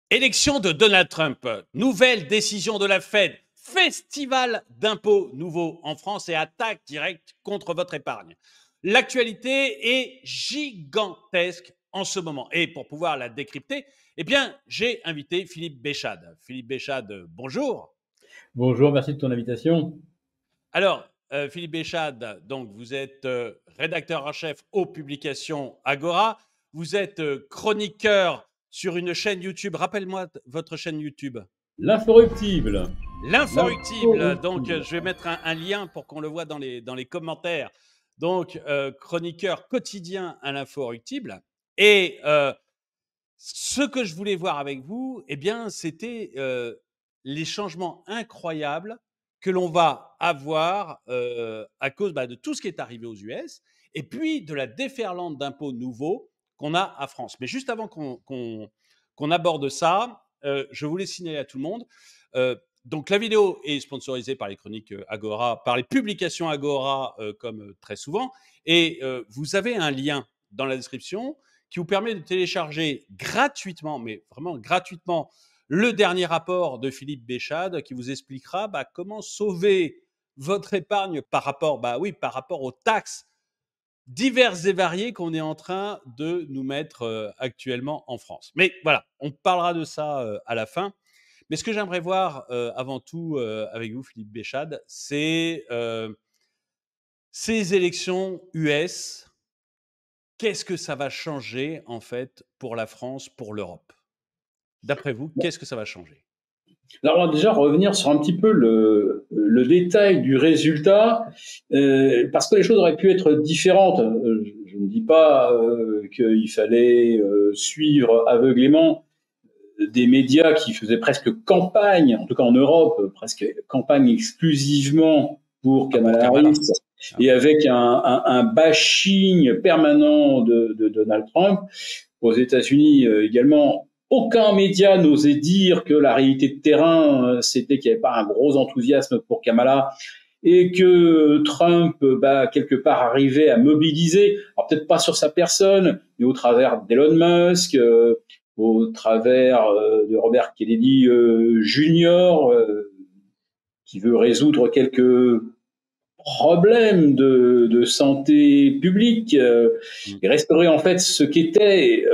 Élection de Donald Trump, nouvelle décision de la Fed, festival d'impôts nouveaux en France et attaque directe contre votre épargne. L'actualité est gigantesque en ce moment. Et pour pouvoir la décrypter, eh bien, j'ai invité Philippe Béchade. Philippe Béchade, bonjour. Bonjour, merci de ton invitation. Alors, Philippe Béchade, donc vous êtes rédacteur en chef aux publications Agora. Vous êtes chroniqueur sur une chaîne YouTube. Rappelle-moi votre chaîne YouTube. L'inforruptible. L'inforruptible. Donc, je vais mettre un lien pour qu'on le voit dans les commentaires. Donc, chroniqueur quotidien à l'inforruptible. Et ce que je voulais voir avec vous, eh bien, c'était les changements incroyables que l'on va avoir à cause de tout ce qui est arrivé aux US et puis de la déferlante d'impôts nouveaux qu'on a à France. Mais juste avant qu'on aborde ça, je voulais signaler à tout le monde. Donc la vidéo est sponsorisée par les chroniques Agora, par les publications Agora, comme très souvent. Et vous avez un lien dans la description qui vous permet de télécharger gratuitement, mais vraiment gratuitement, le dernier rapport de Philippe Béchade qui vous expliquera comment sauver votre épargne par rapport, par rapport aux taxes diverses et variées qu'on est en train de nous mettre actuellement en France. Mais voilà, on parlera de ça à la fin. Mais ce que j'aimerais voir avant tout avec vous, Philippe Béchade, c'est ces élections US. Qu'est-ce que ça va changer en fait pour la France, pour l'Europe? D'après vous, qu'est-ce que ça va changer? Alors, on va déjà revenir sur un petit peu le détail du résultat, parce que les choses auraient pu être différentes. Je ne dis pas qu'il fallait suivre aveuglément des médias qui faisaient presque campagne, en tout cas en Europe, presque campagne exclusivement pour Kamala Harris, et avec un bashing permanent de Donald Trump. Aux États-Unis également, aucun média n'osait dire que la réalité de terrain, c'était qu'il n'y avait pas un gros enthousiasme pour Kamala et que Trump, quelque part, arrivait à mobiliser, alors peut-être pas sur sa personne, mais au travers d'Elon Musk, au travers de Robert Kennedy Jr., qui veut résoudre quelques problèmes de santé publique et restaurer en fait ce qu'était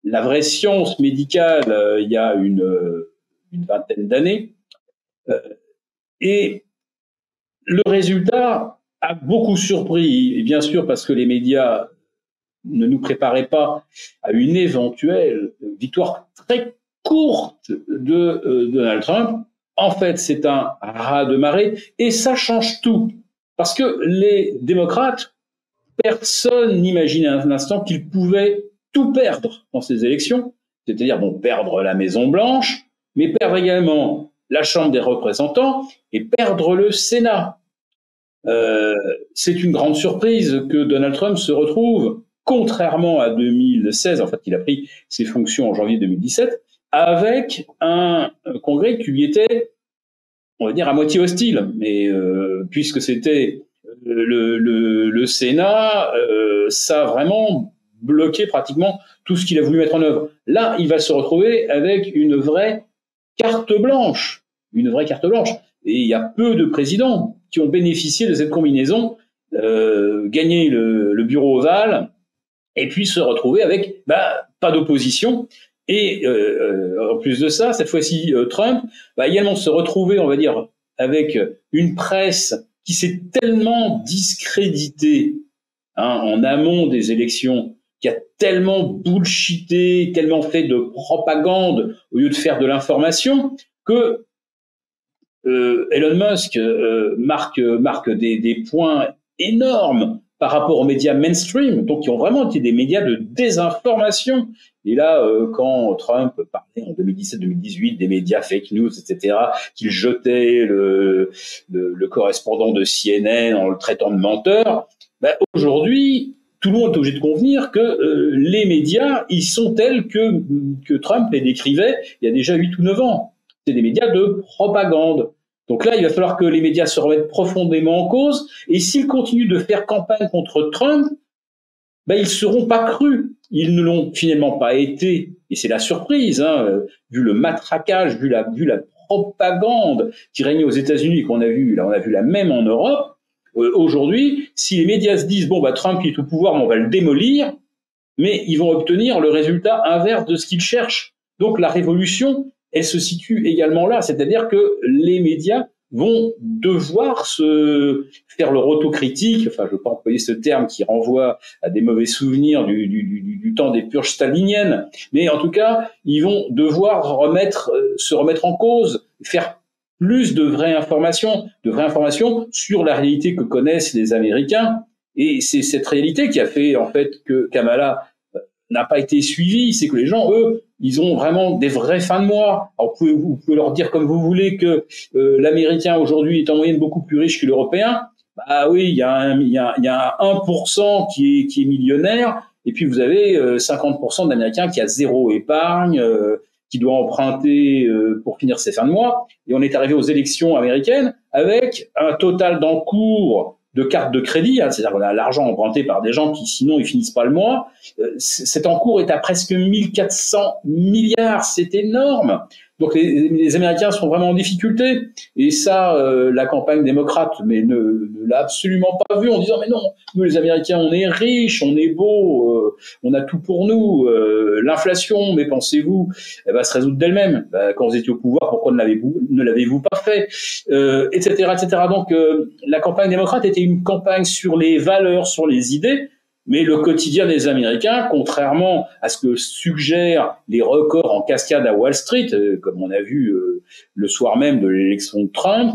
la vraie science médicale il y a une vingtaine d'années. Et le résultat a beaucoup surpris, et bien sûr parce que les médias ne nous préparaient pas à une éventuelle victoire très courte de Donald Trump. En fait, c'est un raz-de-marée et ça change tout. Parce que les démocrates, personne n'imaginait un instant qu'ils pouvaient tout perdre dans ces élections. C'est-à-dire, perdre la Maison-Blanche, mais perdre également la Chambre des représentants et perdre le Sénat. C'est une grande surprise que Donald Trump se retrouve, contrairement à 2016, en fait, il a pris ses fonctions en janvier 2017, avec un congrès qui lui était, on va dire, à moitié hostile. Mais puisque c'était le Sénat, ça a vraiment bloqué pratiquement tout ce qu'il a voulu mettre en œuvre. Là, il va se retrouver avec une vraie carte blanche. Une vraie carte blanche. Et il y a peu de présidents qui ont bénéficié de cette combinaison, gagner le bureau ovale, et puis se retrouver avec pas d'opposition. Et en plus de ça, cette fois-ci, Trump va également se retrouver, on va dire, avec une presse qui s'est tellement discréditée en amont des élections, qui a tellement bullshité, tellement fait de propagande au lieu de faire de l'information, que Elon Musk marque des points énormes par rapport aux médias mainstream, donc qui ont vraiment été des médias de désinformation. Et là, quand Trump parlait en 2017-2018 des médias fake news, etc., qu'il jetait le correspondant de CNN en le traitant de menteur, aujourd'hui, tout le monde est obligé de convenir que les médias, ils sont tels que Trump les décrivait il y a déjà 8 ou 9 ans. C'est des médias de propagande. Donc là, il va falloir que les médias se remettent profondément en cause. Et s'ils continuent de faire campagne contre Trump, ils ne seront pas crus. Ils ne l'ont finalement pas été et c'est la surprise, hein, vu le matraquage, vu la propagande qui régnait aux États-Unis, qu'on a vu, là, on a vu la même en Europe. Aujourd'hui, si les médias se disent, bon, bah, Trump est au pouvoir, mais on va le démolir, mais ils vont obtenir le résultat inverse de ce qu'ils cherchent. Donc, la révolution, elle se situe également là, c'est-à-dire que les médias vont devoir se faire leur autocritique, enfin je ne veux pas employer ce terme qui renvoie à des mauvais souvenirs du temps des purges staliniennes, mais en tout cas, ils vont devoir se remettre en cause, faire plus de vraies informations sur la réalité que connaissent les Américains, et c'est cette réalité qui a fait en fait que Kamala n'a pas été suivie, c'est que les gens, eux, ils ont vraiment des vraies fins de mois. Alors vous pouvez leur dire comme vous voulez que l'Américain aujourd'hui est en moyenne beaucoup plus riche que l'Européen. Bah oui, il y a un 1% qui est millionnaire, et puis vous avez 50% d'Américains qui a zéro épargne, qui doit emprunter pour finir ses fins de mois. Et on est arrivé aux élections américaines avec un total d'encours de cartes de crédit, hein, c'est-à-dire qu'on a l'argent emprunté par des gens qui sinon ils finissent pas le mois. Cet encours est à presque 1400 milliards, c'est énorme. Donc les Américains sont vraiment en difficulté, et ça, la campagne démocrate ne l'a absolument pas vu en disant mais non, nous les Américains on est riches, on est beaux, on a tout pour nous. L'inflation, mais pensez-vous, elle va se résoudre d'elle-même. Quand vous étiez au pouvoir, pourquoi ne l'avez-vous pas fait, etc., etc. Donc la campagne démocrate était une campagne sur les valeurs, sur les idées. Mais le quotidien des Américains, contrairement à ce que suggèrent les records en cascade à Wall Street, comme on a vu le soir même de l'élection de Trump,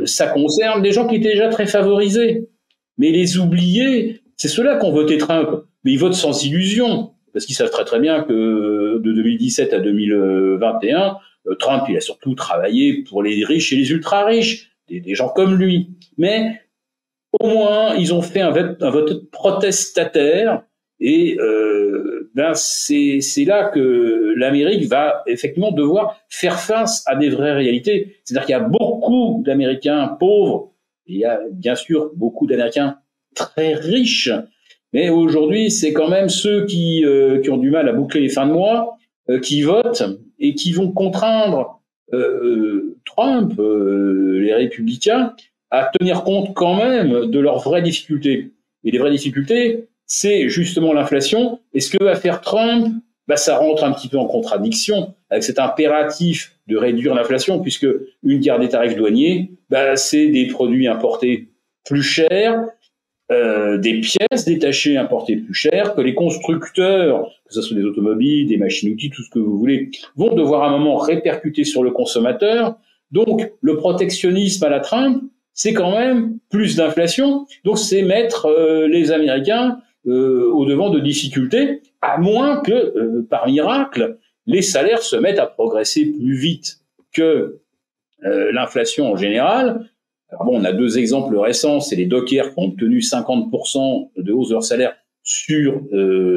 ça concerne des gens qui étaient déjà très favorisés. Mais les oubliés, c'est ceux-là qui ont voté Trump. Mais ils votent sans illusion, parce qu'ils savent très très bien que de 2017 à 2021, Trump, il a surtout travaillé pour les riches et les ultra-riches, des gens comme lui. Mais au moins, ils ont fait un vote protestataire, et c'est là que l'Amérique va effectivement devoir faire face à des vraies réalités. C'est-à-dire qu'il y a beaucoup d'Américains pauvres, et il y a bien sûr beaucoup d'Américains très riches, mais aujourd'hui, c'est quand même ceux qui ont du mal à boucler les fins de mois, qui votent et qui vont contraindre Trump, les républicains, à tenir compte quand même de leurs vraies difficultés. Et les vraies difficultés, c'est justement l'inflation. Et ce que va faire Trump, ça rentre un petit peu en contradiction avec cet impératif de réduire l'inflation, puisque une guerre des tarifs douaniers, c'est des produits importés plus chers, des pièces détachées importées plus chères, que les constructeurs, que ce soit des automobiles, des machines-outils, tout ce que vous voulez, vont devoir à un moment répercuter sur le consommateur. Donc, le protectionnisme à la Trump, c'est quand même plus d'inflation, donc c'est mettre les Américains au devant de difficultés, à moins que, par miracle, les salaires se mettent à progresser plus vite que l'inflation en général. Alors bon, on a deux exemples récents, c'est les dockers qui ont obtenu 50% de hausse de leur salaire sur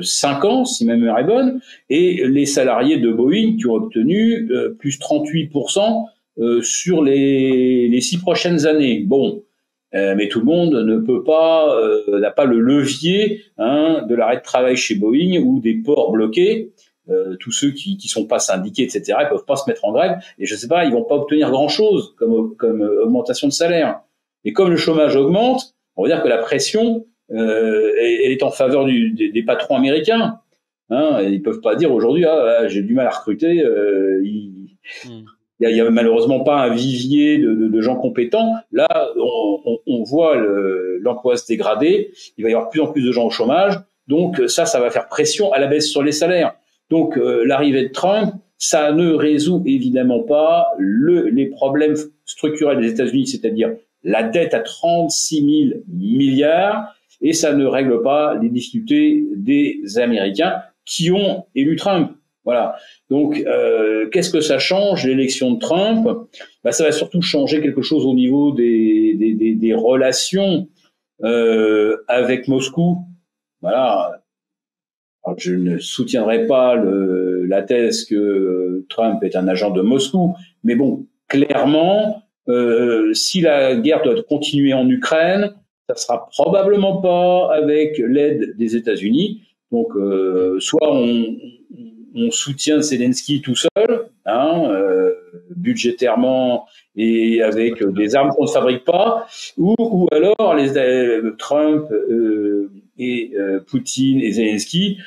5 ans, si ma mémoire est bonne, et les salariés de Boeing qui ont obtenu plus 38% sur les 6 prochaines années. Bon, mais tout le monde n'a pas le levier de l'arrêt de travail chez Boeing ou des ports bloqués. Tous ceux qui sont pas syndiqués, etc., ils peuvent pas se mettre en grève. Et je sais pas, ils vont pas obtenir grand-chose comme augmentation de salaire. Et comme le chômage augmente, on va dire que la pression, elle est en faveur des patrons américains. Ils peuvent pas dire aujourd'hui, j'ai du mal à recruter. Il y a malheureusement pas un vivier de gens compétents. Là, on voit l'emploi se dégrader. Il va y avoir de plus en plus de gens au chômage. Donc ça va faire pression à la baisse sur les salaires. Donc l'arrivée de Trump, ça ne résout évidemment pas les problèmes structurels des États-Unis, c'est-à-dire la dette à 36 000 milliards, et ça ne règle pas les difficultés des Américains qui ont élu Trump. Voilà. Donc, qu'est-ce que ça change, l'élection de Trump? Ça va surtout changer quelque chose au niveau des relations avec Moscou. Voilà. Alors, je ne soutiendrai pas la thèse que Trump est un agent de Moscou, mais bon, clairement, si la guerre doit continuer en Ukraine, ça sera probablement pas avec l'aide des États-Unis. Donc, soit on on soutient Zelensky tout seul, hein, budgétairement et avec des armes qu'on ne fabrique pas, ou alors Trump et Poutine et Zelensky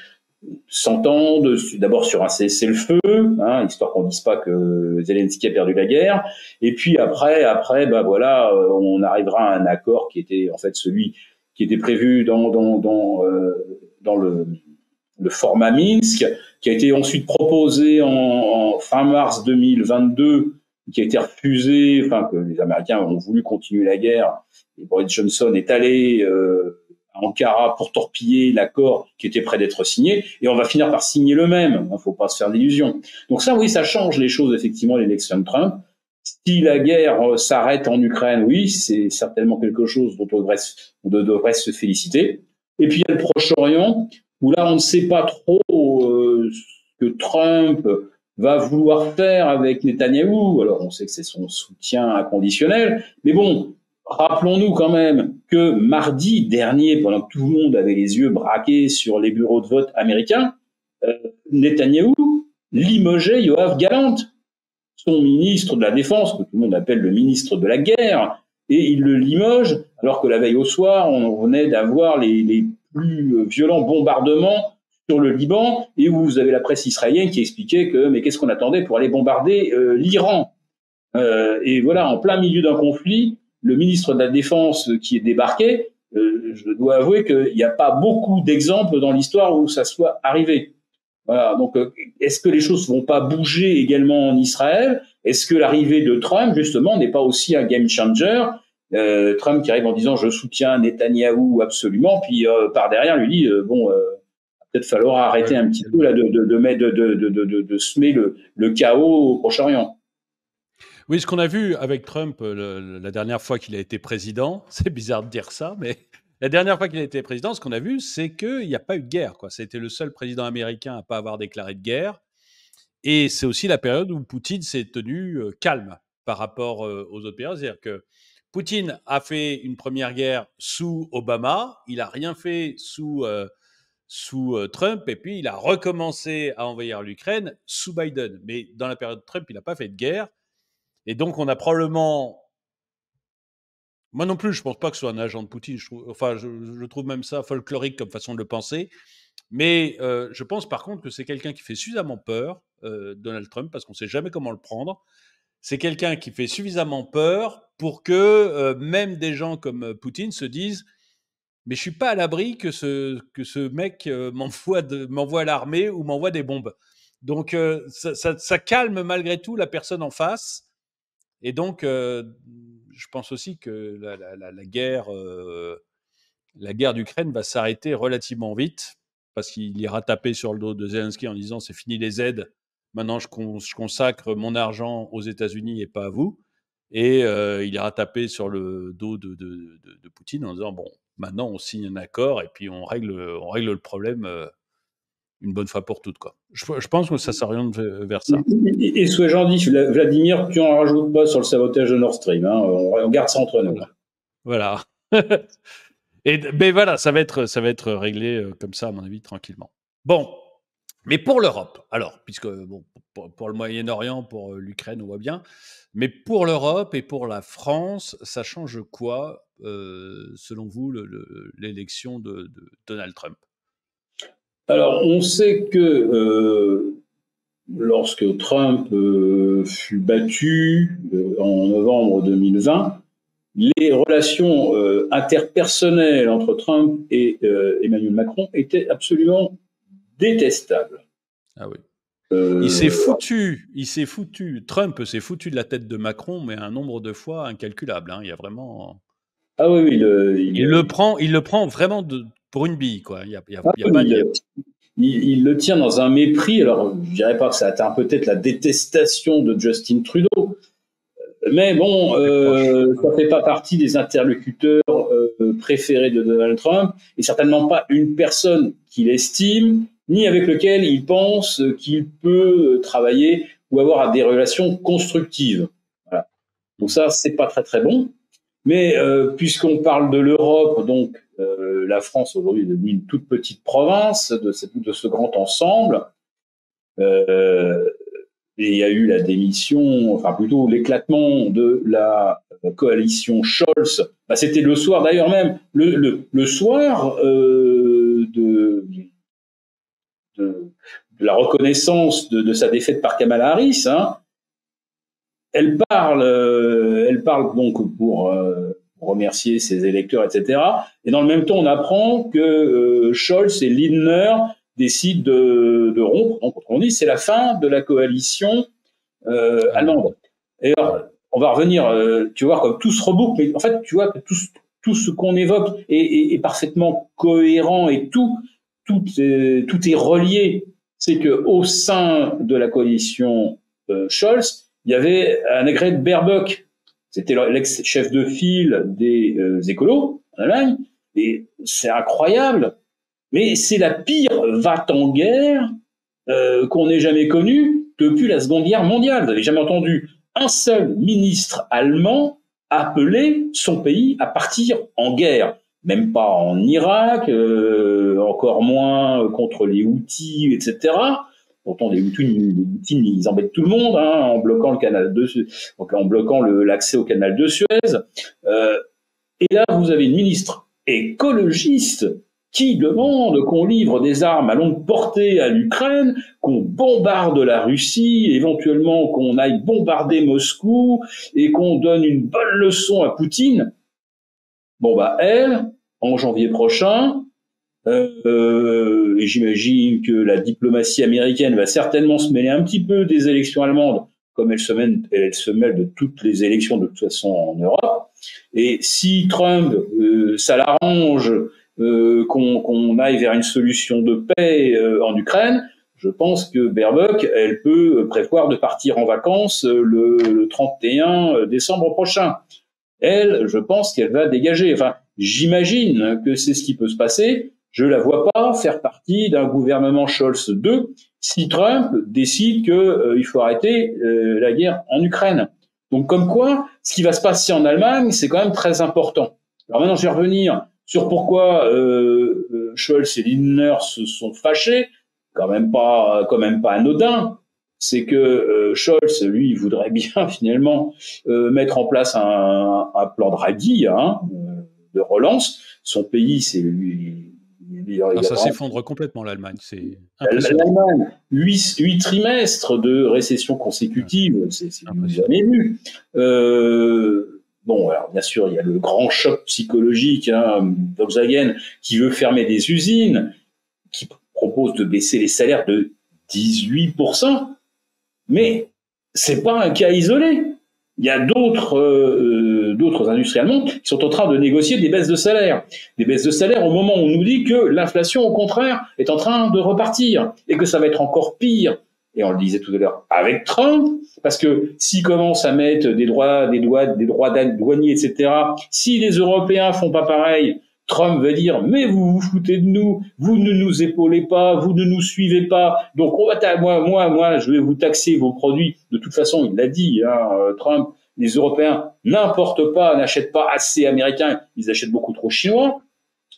s'entendent d'abord sur un cessez-le-feu, hein, histoire qu'on dise pas que Zelensky a perdu la guerre, et puis après, bah voilà, on arrivera à un accord qui était en fait celui qui était prévu dans le format Minsk, qui a été ensuite proposé en fin mars 2022, qui a été refusé, enfin que les Américains ont voulu continuer la guerre, et Boris Johnson est allé à Ankara pour torpiller l'accord qui était prêt d'être signé, et on va finir par signer le même, il faut pas se faire d'illusions. Donc ça, oui, ça change les choses, effectivement, l'élection de Trump. Si la guerre s'arrête en Ukraine, oui, c'est certainement quelque chose dont on devrait se féliciter. Et puis il y a le Proche-Orient, où là, on ne sait pas trop ce que Trump va vouloir faire avec Netanyahou. Alors, on sait que c'est son soutien inconditionnel. Mais bon, rappelons-nous quand même que mardi dernier, pendant que tout le monde avait les yeux braqués sur les bureaux de vote américains, Netanyahou limogeait Yoav Gallant, son ministre de la Défense, que tout le monde appelle le ministre de la Guerre, et il le limoge, alors que la veille au soir, on venait d'avoir les plus violents bombardements sur le Liban, et où vous avez la presse israélienne qui expliquait que mais qu'est-ce qu'on attendait pour aller bombarder l'Iran, et voilà, en plein milieu d'un conflit, le ministre de la Défense qui est débarqué, je dois avouer qu'il n'y a pas beaucoup d'exemples dans l'histoire où ça soit arrivé. Voilà, donc est-ce que les choses vont pas bouger également en Israël? Est-ce que l'arrivée de Trump, justement, n'est pas aussi un game changer? Trump qui arrive en disant je soutiens Netanyahou absolument, puis par derrière lui dit peut-être falloir arrêter un petit peu là de semer le chaos au Proche-Orient. Oui, ce qu'on a vu avec Trump la dernière fois qu'il a été président, c'est bizarre de dire ça, mais la dernière fois qu'il a été président, ce qu'on a vu, c'est qu'il n'y a pas eu de guerre, quoi. C'était le seul président américain à ne pas avoir déclaré de guerre. Et c'est aussi la période où Poutine s'est tenu calme par rapport aux autres périodes. C'est-à-dire que Poutine a fait une première guerre sous Obama, il n'a rien fait sous Trump, et puis il a recommencé à envahir l'Ukraine sous Biden. Mais dans la période de Trump, il n'a pas fait de guerre. Et donc, on a probablement... Moi non plus, je ne pense pas que ce soit un agent de Poutine. Je trouve même ça folklorique comme façon de le penser. Mais je pense par contre que c'est quelqu'un qui fait suffisamment peur, Donald Trump, parce qu'on ne sait jamais comment le prendre. C'est quelqu'un qui fait suffisamment peur pour que même des gens comme Poutine se disent « Mais je ne suis pas à l'abri que ce mec m'envoie à l'armée ou m'envoie des bombes. » Donc ça calme malgré tout la personne en face. Et donc, je pense aussi que la guerre d'Ukraine va s'arrêter relativement vite, parce qu'il ira taper sur le dos de Zelensky en disant c'est fini les aides, maintenant je consacre mon argent aux États-Unis et pas à vous. Et il ira taper sur le dos de Poutine en disant bon, maintenant on signe un accord et puis on règle le problème une bonne fois pour toutes, quoi. Je pense que ça s'oriente vers ça. Et sois gentil, Vladimir, tu en rajoutes pas sur le sabotage de Nord Stream. Hein, on garde ça entre nous. Voilà. Mais voilà, ça va être réglé comme ça, à mon avis, tranquillement. Bon, mais pour l'Europe, alors, puisque bon, pour le Moyen-Orient, pour l'Ukraine, on voit bien, mais pour l'Europe et pour la France, ça change quoi, selon vous, l'élection de Donald Trump? Alors, on sait que lorsque Trump fut battu en novembre 2020, les relations interpersonnelles entre Trump et Emmanuel Macron étaient absolument détestables. Ah oui. Il s'est foutu, Trump s'est foutu de la tête de Macron, mais un nombre de fois incalculable. Hein. Il y a vraiment... Ah oui, il le prend vraiment pour une bille, quoi. Il le tient dans un mépris. Alors, je dirais pas que ça atteint peut-être la détestation de Justin Trudeau, mais bon, ça fait pas partie des interlocuteurs préférés de Donald Trump, et certainement pas une personne qu'il estime, ni avec lequel il pense qu'il peut travailler ou avoir des relations constructives. Voilà. Donc ça, c'est pas très très bon. Mais puisqu'on parle de l'Europe, donc la France aujourd'hui est devenue une toute petite province de ce grand ensemble. Euh, et il y a eu la démission, enfin plutôt l'éclatement de la coalition Scholz. Bah, c'était le soir, d'ailleurs même, le soir de, de la reconnaissance de sa défaite par Kamala Harris. Hein. Elle parle donc pour remercier ses électeurs, etc. Et dans le même temps, on apprend que Scholz et Lindner décident de rompre. Donc, on dit c'est la fin de la coalition allemande. Et alors, on va revenir, tu vois, comme tout se reboucle, mais en fait, tu vois que tout ce qu'on évoque est parfaitement cohérent et tout est relié. C'est que au sein de la coalition Scholz, il y avait Annegret Baerbock, c'était l'ex-chef de file des écolos en Allemagne, et c'est incroyable, mais c'est la pire va-t-en-guerre qu'on ait jamais connue depuis la Seconde Guerre mondiale. Vous n'avez jamais entendu un seul ministre allemand appeler son pays à partir en guerre. Même pas en Irak, encore moins contre les Houthis, etc. Pourtant, les Houthis, ils embêtent tout le monde hein, en bloquant le canal en bloquant l'accès au canal de Suez. Et là, vous avez une ministre écologiste qui demande qu'on livre des armes à longue portée à l'Ukraine, qu'on bombarde la Russie, éventuellement qu'on aille bombarder Moscou et qu'on donne une bonne leçon à Poutine. Bon, bah, elle, en janvier prochain, et j'imagine que la diplomatie américaine va certainement se mêler un petit peu des élections allemandes, comme elle se mêle de toutes les élections de toute façon en Europe. Et si Trump, ça l'arrange qu'on aille vers une solution de paix en Ukraine, je pense que Baerbock, elle peut prévoir de partir en vacances le 31 décembre prochain. Elle, je pense qu'elle va dégager. Enfin, j'imagine que c'est ce qui peut se passer. Je la vois pas faire partie d'un gouvernement Scholz 2 si Trump décide qu'il faut arrêter la guerre en Ukraine. Donc, comme quoi, ce qui va se passer en Allemagne, c'est quand même très important. Alors maintenant, je vais revenir sur pourquoi Scholz et Lindner se sont fâchés. Quand même pas anodin. C'est que Scholz, lui, il voudrait bien finalement mettre en place un plan Draghi hein, de relance. Son pays, c'est ça s'effondre complètement, l'Allemagne. C'est impressionnant. L'Allemagne, 8 trimestres de récession consécutive, c'est jamais vu. Bon, alors bien sûr, il y a le grand choc psychologique, hein, Volkswagen qui veut fermer des usines, qui propose de baisser les salaires de 18%, mais c'est pas un cas isolé. Il y a d'autres industries allemandes qui sont en train de négocier des baisses de salaire. Des baisses de salaire au moment où on nous dit que l'inflation, au contraire, est en train de repartir et que ça va être encore pire. Et on le disait tout à l'heure avec Trump, parce que s'ils commencent à mettre des droits douaniers, etc., si les Européens font pas pareil, Trump va dire mais vous vous foutez de nous, vous ne nous épaulez pas, vous ne nous suivez pas, donc on va moi je vais vous taxer vos produits. De toute façon, il l'a dit, hein, Trump, les Européens n'importent pas, n'achètent pas assez américain, ils achètent beaucoup trop chinois.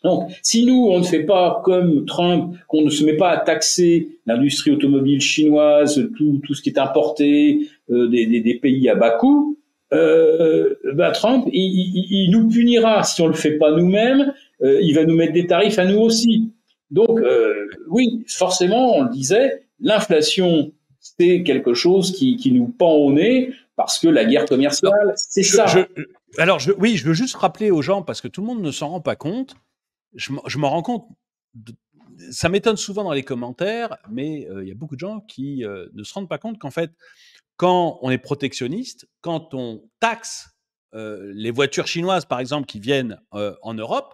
Donc, si nous, on ne fait pas comme Trump, qu'on ne se met pas à taxer l'industrie automobile chinoise, tout ce qui est importé des pays à bas coût, Trump, il nous punira si on le fait pas nous-mêmes. Il va nous mettre des tarifs à nous aussi. Donc, oui, forcément, on le disait, l'inflation, c'est quelque chose qui nous pend au nez parce que la guerre commerciale, c'est ça. Oui, je veux juste rappeler aux gens, parce que tout le monde ne s'en rend pas compte, je m'en rends compte, ça m'étonne souvent dans les commentaires, mais il y a beaucoup de gens qui ne se rendent pas compte qu'en fait, quand on est protectionniste, quand on taxe les voitures chinoises, par exemple, qui viennent en Europe,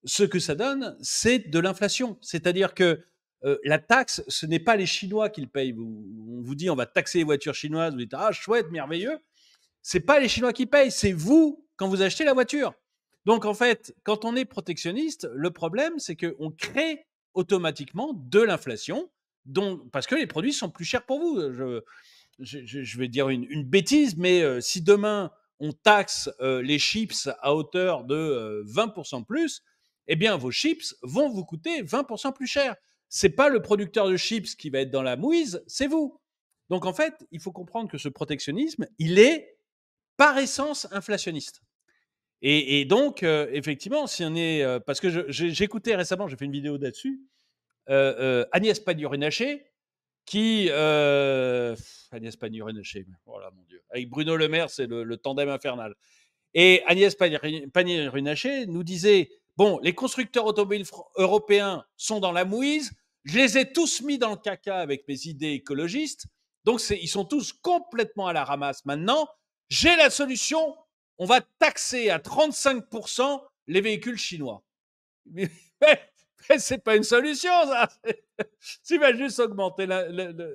ce que ça donne, c'est de l'inflation. C'est-à-dire que la taxe, ce n'est pas les Chinois qui le payent. On vous dit, on va taxer les voitures chinoises, vous dites, ah, chouette, merveilleux. C'est pas les Chinois qui payent, c'est vous quand vous achetez la voiture. Donc, en fait, quand on est protectionniste, le problème, c'est qu'on crée automatiquement de l'inflation, parce que les produits sont plus chers pour vous. Je vais dire une bêtise, mais si demain, on taxe les chips à hauteur de 20% de plus, eh bien, vos chips vont vous coûter 20% plus cher. c'est pas le producteur de chips qui va être dans la mouise, c'est vous. Donc en fait, il faut comprendre que ce protectionnisme, il est par essence inflationniste. Et donc, effectivement, si on est, parce que j'écoutais récemment, j'ai fait une vidéo là-dessus, Agnès Pannier-Runacher, qui Agnès Pannier-Runacher, voilà mon Dieu, avec Bruno Le Maire, c'est le tandem infernal. Et Agnès Pannier-Runacher nous disait, bon, les constructeurs automobiles européens sont dans la mouise, je les ai tous mis dans le caca avec mes idées écologistes, donc ils sont tous complètement à la ramasse maintenant. J'ai la solution, on va taxer à 35% les véhicules chinois. Mais c'est pas une solution, ça. Tu vas juste augmenter,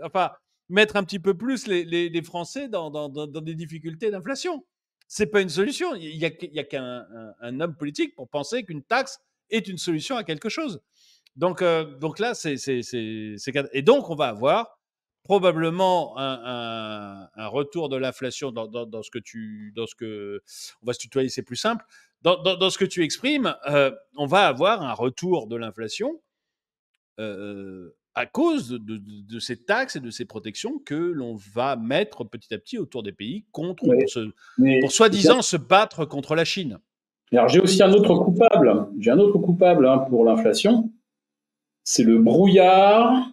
enfin, mettre un petit peu plus les Français dans des difficultés d'inflation. C'est pas une solution. Il y a qu'un un homme politique pour penser qu'une taxe est une solution à quelque chose. Donc là, et donc on va avoir probablement un retour de l'inflation dans ce que on va se tutoyer, c'est plus simple. Dans ce que tu exprimes, on va avoir un retour de l'inflation à cause de ces taxes et de ces protections que l'on va mettre petit à petit autour des pays pour soi-disant se battre contre la Chine. Alors j'ai aussi un autre coupable. J'ai un autre coupable pour l'inflation. C'est le brouillard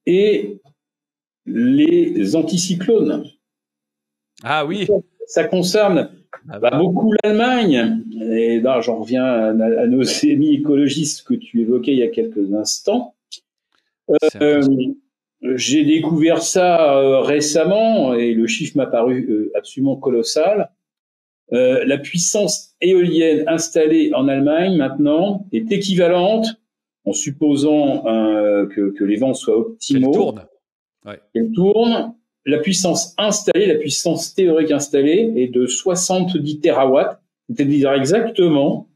et les anticyclones. Ah oui. Ça concerne beaucoup l'Allemagne. Et là, j'en reviens à nos amis écologistes que tu évoquais il y a quelques instants. J'ai découvert ça récemment et le chiffre m'a paru absolument colossal. La puissance éolienne installée en Allemagne maintenant est équivalente, en supposant que les vents soient optimaux, qu'elle tourne. La puissance installée, la puissance théorique installée est de 70 terawatts, c'est-à-dire exactement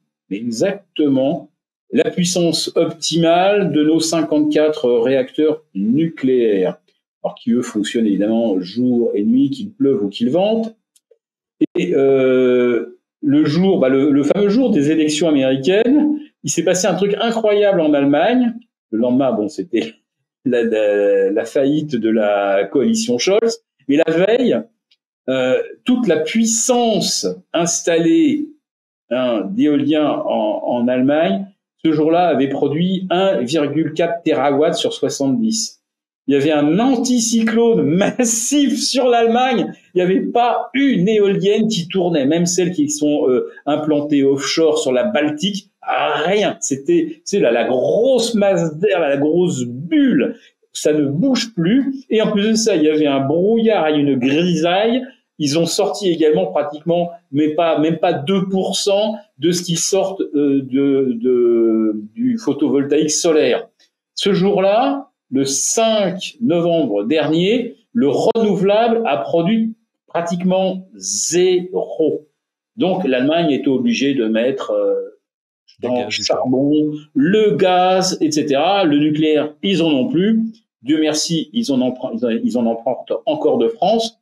la puissance optimale de nos 54 réacteurs nucléaires, alors qui eux fonctionnent évidemment jour et nuit, qu'il pleuve ou qu'il vente. Et le fameux jour des élections américaines, il s'est passé un truc incroyable en Allemagne. Le lendemain, c'était la faillite de la coalition Scholz. Mais la veille, toute la puissance installée d'éolien en Allemagne, ce jour-là, avait produit 1,4 TWh sur 70. Il y avait un anticyclone massif sur l'Allemagne. Il n'y avait pas une éolienne qui tournait, même celles qui sont implantées offshore sur la Baltique. Rien. C'est la grosse masse d'air, la grosse bulle. Ça ne bouge plus. Et en plus de ça, il y avait un brouillard et une grisaille. Ils ont sorti également pratiquement, même pas 2% de ce qu'ils sortent du photovoltaïque solaire. Ce jour-là, le 5 novembre dernier, le renouvelable a produit pratiquement zéro. Donc l'Allemagne était obligée de mettre dans le charbon, le gaz, etc. Le nucléaire, ils en ont plus. Dieu merci, ils en empruntent encore de France.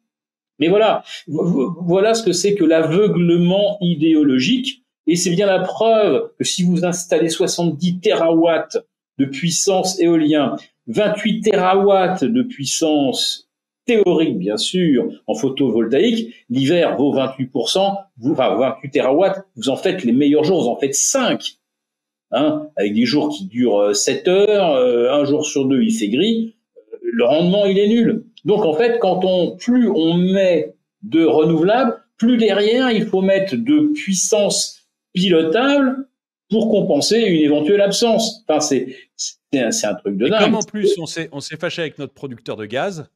Mais voilà ce que c'est que l'aveuglement idéologique. Et c'est bien la preuve que si vous installez 70 terawatts de puissance éolien, 28 terawatts de puissance théorique, bien sûr, en photovoltaïque, l'hiver vaut 28%, 28 terawatts, vous en faites les meilleurs jours, vous en faites 5. Avec des jours qui durent 7 heures, un jour sur deux, il fait gris, le rendement, il est nul. Donc, en fait, plus on met de renouvelables, plus derrière, il faut mettre de puissance pilotable pour compenser une éventuelle absence. Enfin, c'est un truc de dingue. Comme en plus, on s'est fâché avec notre producteur de gaz,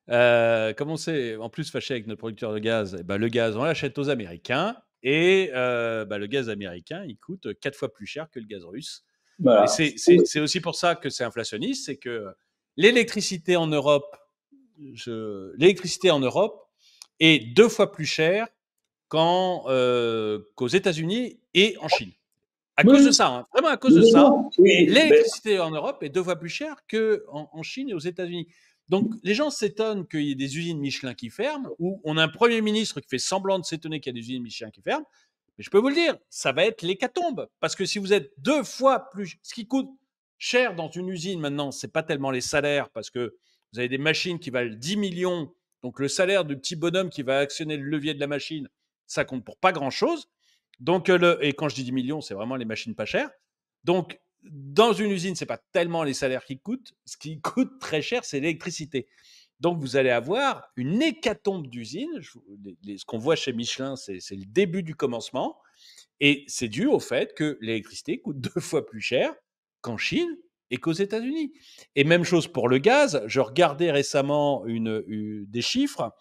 comme on s'est en plus fâché avec notre producteur de gaz, le gaz, on l'achète aux Américains et le gaz américain, il coûte 4 fois plus cher que le gaz russe. Voilà. Et c'est aussi pour ça que c'est inflationniste, c'est que l'électricité en Europe est 2 fois plus chère qu'aux États-Unis et en Chine. À cause de ça, vraiment à cause de ça, l'électricité en Europe est 2 fois plus chère qu'en Chine et aux États-Unis. Donc, les gens s'étonnent qu'il y ait des usines Michelin qui ferment, ou on a un Premier ministre qui fait semblant de s'étonner qu'il y a des usines Michelin qui ferment. Mais je peux vous le dire, ça va être l'hécatombe. Parce que si vous êtes 2 fois plus... Ce qui coûte cher dans une usine maintenant, c'est pas tellement les salaires, parce que vous avez des machines qui valent 10 millions. Donc le salaire du petit bonhomme qui va actionner le levier de la machine, ça compte pour pas grand-chose. Donc, et quand je dis 10 millions, c'est vraiment les machines pas chères. Donc, dans une usine, c'est pas tellement les salaires qui coûtent. Ce qui coûte très cher, c'est l'électricité. Donc, vous allez avoir une hécatombe d'usines. Ce qu'on voit chez Michelin, c'est le début du commencement. Et c'est dû au fait que l'électricité coûte 2 fois plus cher qu'en Chine et qu'aux États-Unis. Et même chose pour le gaz. Je regardais récemment des chiffres.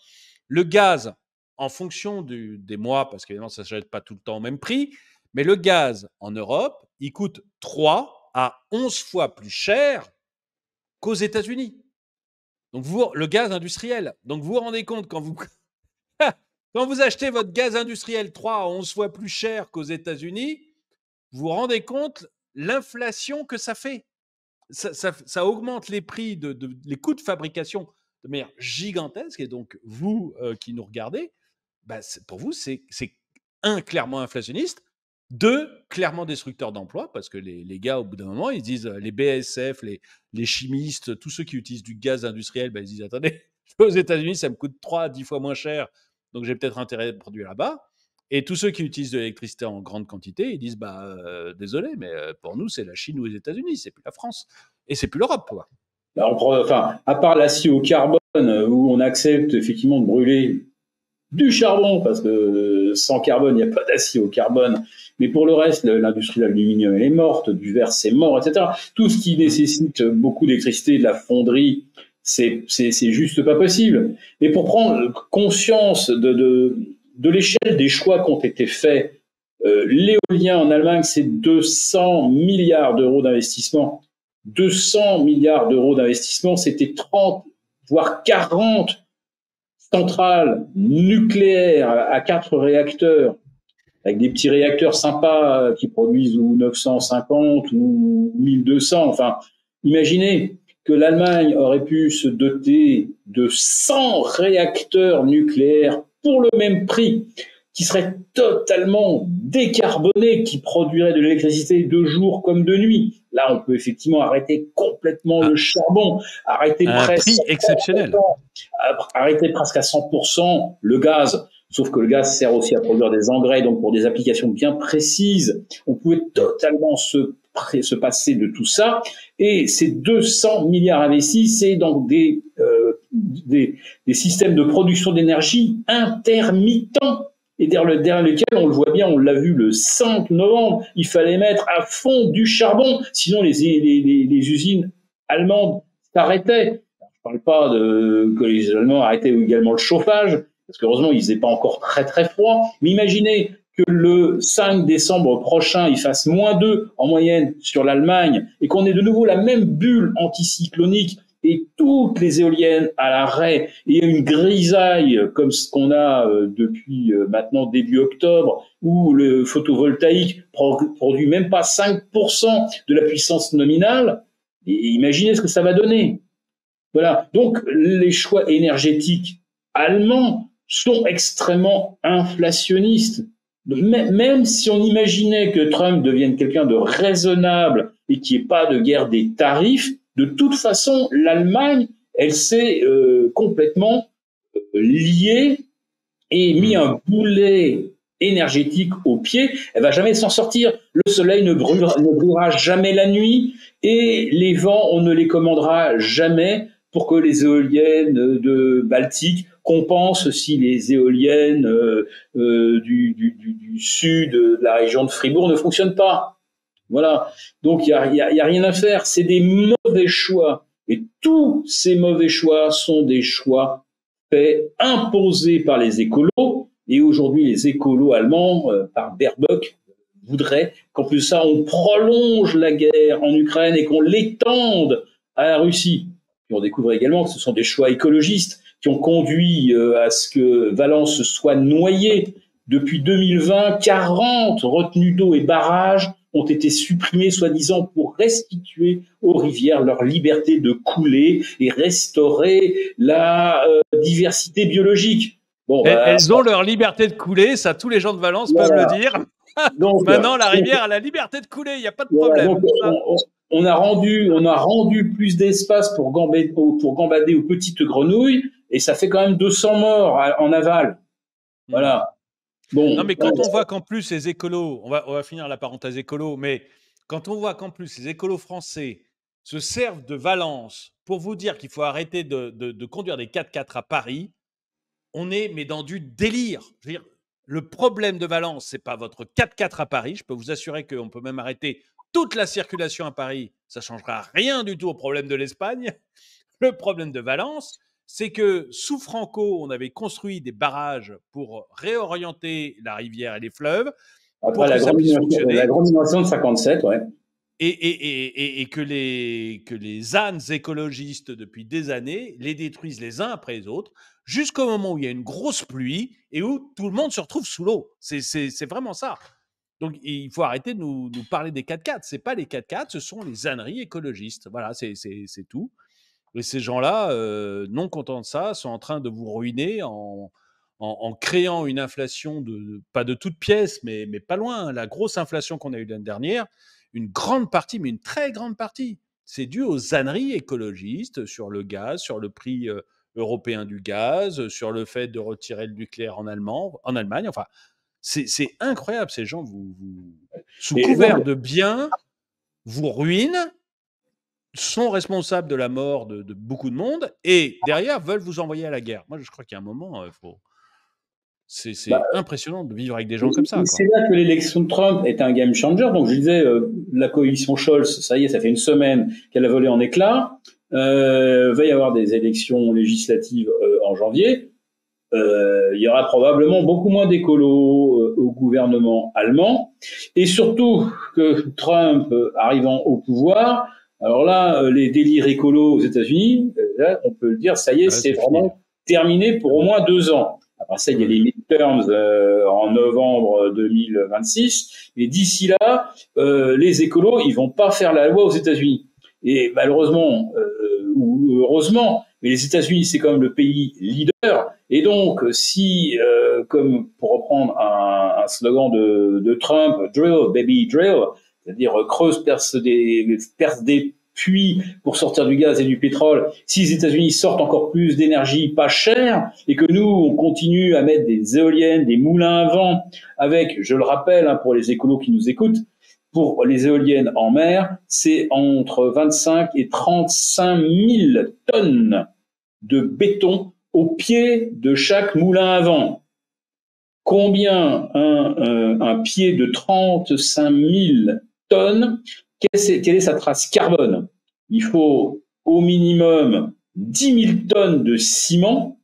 Le gaz, en fonction des mois, parce qu'évidemment, ça ne s'achète pas tout le temps au même prix, mais le gaz en Europe, il coûte 3 à 11 fois plus cher qu'aux États-Unis. Donc, le gaz industriel. Donc, vous vous rendez compte quand vous achetez votre gaz industriel 3 à 11 fois plus cher qu'aux États-Unis, vous vous rendez compte l'inflation que ça fait. Ça augmente les prix, les coûts de fabrication de manière gigantesque. Et donc, vous qui nous regardez, bah, pour vous, c'est clairement inflationniste, 2, clairement destructeur d'emplois, parce que les gars, au bout d'un moment, ils disent, les BASF, les chimistes, tous ceux qui utilisent du gaz industriel, bah, ils disent, attendez, aux États-Unis, ça me coûte 3 à 10 fois moins cher, donc j'ai peut-être intérêt de produire là-bas. Et tous ceux qui utilisent de l'électricité en grande quantité, ils disent, bah, désolé, mais pour nous, c'est la Chine ou les États-Unis, c'est plus la France. Et c'est plus l'Europe, quoi. Enfin, à part l'acier au carbone, où on accepte effectivement de brûler du charbon, parce que sans carbone, il n'y a pas d'acier au carbone. Mais pour le reste, l'industrie de l'aluminium, elle est morte, du verre, c'est mort, etc. Tout ce qui nécessite beaucoup d'électricité, de la fonderie, c'est juste pas possible. Mais pour prendre conscience de l'échelle des choix qui ont été faits, l'éolien en Allemagne, c'est 200 milliards d'euros d'investissement. 200 milliards d'euros d'investissement, c'était 30, voire 40 centrales nucléaires à 4 réacteurs, avec des petits réacteurs sympas qui produisent ou 950 ou 1200. Enfin, imaginez que l'Allemagne aurait pu se doter de 100 réacteurs nucléaires pour le même prix, qui seraient totalement décarbonés, qui produiraient de l'électricité de jour comme de nuit. Là, on peut effectivement arrêter complètement le charbon, arrêter presque exceptionnel. Arrêter presque à 100% le gaz. Sauf que le gaz sert aussi à produire des engrais, donc pour des applications bien précises, on pouvait totalement se passer de tout ça. Et ces 200 milliards investis, c'est donc des systèmes de production d'énergie intermittents. Et derrière lesquels, on le voit bien, on l'a vu le 5 novembre, il fallait mettre à fond du charbon, sinon les usines allemandes s'arrêtaient. Je ne parle pas que les Allemands arrêtaient également le chauffage, parce qu'heureusement, il ne faisait pas encore très très froid. Mais imaginez que le 5 décembre prochain, il fasse -2 en moyenne sur l'Allemagne, et qu'on ait de nouveau la même bulle anticyclonique, et toutes les éoliennes à l'arrêt, et une grisaille comme ce qu'on a depuis maintenant début octobre, où le photovoltaïque produit même pas 5% de la puissance nominale, et imaginez ce que ça va donner. Voilà. Donc, les choix énergétiques allemands sont extrêmement inflationnistes. Même si on imaginait que Trump devienne quelqu'un de raisonnable et qu'il n'y ait pas de guerre des tarifs, de toute façon, l'Allemagne, elle s'est complètement liée et mis un boulet énergétique au pied. Elle va jamais s'en sortir. Le soleil ne brûlera jamais la nuit et les vents, on ne les commandera jamais pour que les éoliennes de Baltique compensent si les éoliennes du sud de la région de Fribourg ne fonctionnent pas. Voilà. Donc, il y a rien à faire. C'est des mauvais choix. Et tous ces mauvais choix sont des choix faits, imposés par les écolos. Et aujourd'hui, les écolos allemands, par Baerbock, voudraient qu'en plus de ça, on prolonge la guerre en Ukraine et qu'on l'étende à la Russie. Et on découvre également que ce sont des choix écologistes qui ont conduit à ce que Valence soit noyée. Depuis 2020, 40 retenues d'eau et barrages ont été supprimés, soi-disant, pour restituer aux rivières leur liberté de couler et restaurer la diversité biologique. Bon, elles ont leur liberté de couler, ça, tous les gens de Valence peuvent le dire. Donc, Maintenant, la rivière a la liberté de couler, il n'y a pas de problème. donc, on a rendu plus d'espace pour gambader aux petites grenouilles, et ça fait quand même 200 morts en aval. Voilà. Bon. Non, mais quand on voit qu'en plus les écolos, on va finir la parenthèse écolo, mais quand on voit qu'en plus les écolos français se servent de Valence pour vous dire qu'il faut arrêter de conduire des 4x4 à Paris, on est mais dans du délire. Je veux dire, le problème de Valence, c'est pas votre 4x4 à Paris. Je peux vous assurer qu'on peut même arrêter toute la circulation à Paris. Ça changera rien du tout au problème de l'Espagne. Le problème de Valence, c'est que sous Franco, on avait construit des barrages pour réorienter la rivière et les fleuves pour Après que ça puisse fonctionner. la grande inondation de 57, ouais. Et que les ânes écologistes, depuis des années, les détruisent les uns après les autres, jusqu'au moment où il y a une grosse pluie et où tout le monde se retrouve sous l'eau. C'est vraiment ça. Donc, il faut arrêter de nous parler des 4x4. Ce n'est pas les 4x4, ce sont les âneries écologistes. Voilà, c'est tout. Et ces gens-là, non contents de ça, sont en train de vous ruiner en créant une inflation, pas de toutes pièces, mais pas loin. La grosse inflation qu'on a eue l'année dernière, une grande partie, mais une très grande partie, c'est dû aux âneries écologistes sur le gaz, sur le prix européen du gaz, sur le fait de retirer le nucléaire en Allemagne. Enfin, c'est incroyable. Ces gens, sous couvert de bien, vous ruinent, sont responsables de la mort de beaucoup de monde et derrière veulent vous envoyer à la guerre. Moi, je crois qu'il y a un moment, c'est impressionnant de vivre avec des gens comme ça. C'est là que l'élection de Trump est un game changer. Donc, je disais, la coalition Scholz, ça y est, ça fait une semaine qu'elle a volé en éclats. Va y avoir des élections législatives en janvier. Il y aura probablement beaucoup moins d'écolos au gouvernement allemand. Et surtout que Trump arrivant au pouvoir, alors là, les délires écolos aux États-Unis, là, on peut le dire, ça y est, c'est vraiment terminé pour au moins 2 ans. Après ça, il y a les midterms en novembre 2026. Mais d'ici là, les écolos, ils vont pas faire la loi aux États-Unis. Et malheureusement, ou heureusement, mais les États-Unis, c'est quand même le pays leader. Et donc, si, comme pour reprendre un slogan de Trump, drill, baby, drill, c'est-à-dire creuse, perce des puits pour sortir du gaz et du pétrole, si les États-Unis sortent encore plus d'énergie pas chère et que nous, on continue à mettre des éoliennes, des moulins à vent avec, je le rappelle, hein, pour les écolos qui nous écoutent, pour les éoliennes en mer, c'est entre 25 et 35 000 tonnes de béton au pied de chaque moulin à vent. Combien un pied de 35 000 tonnes, quelle est sa trace carbone? Il faut au minimum 10 000 tonnes de ciment.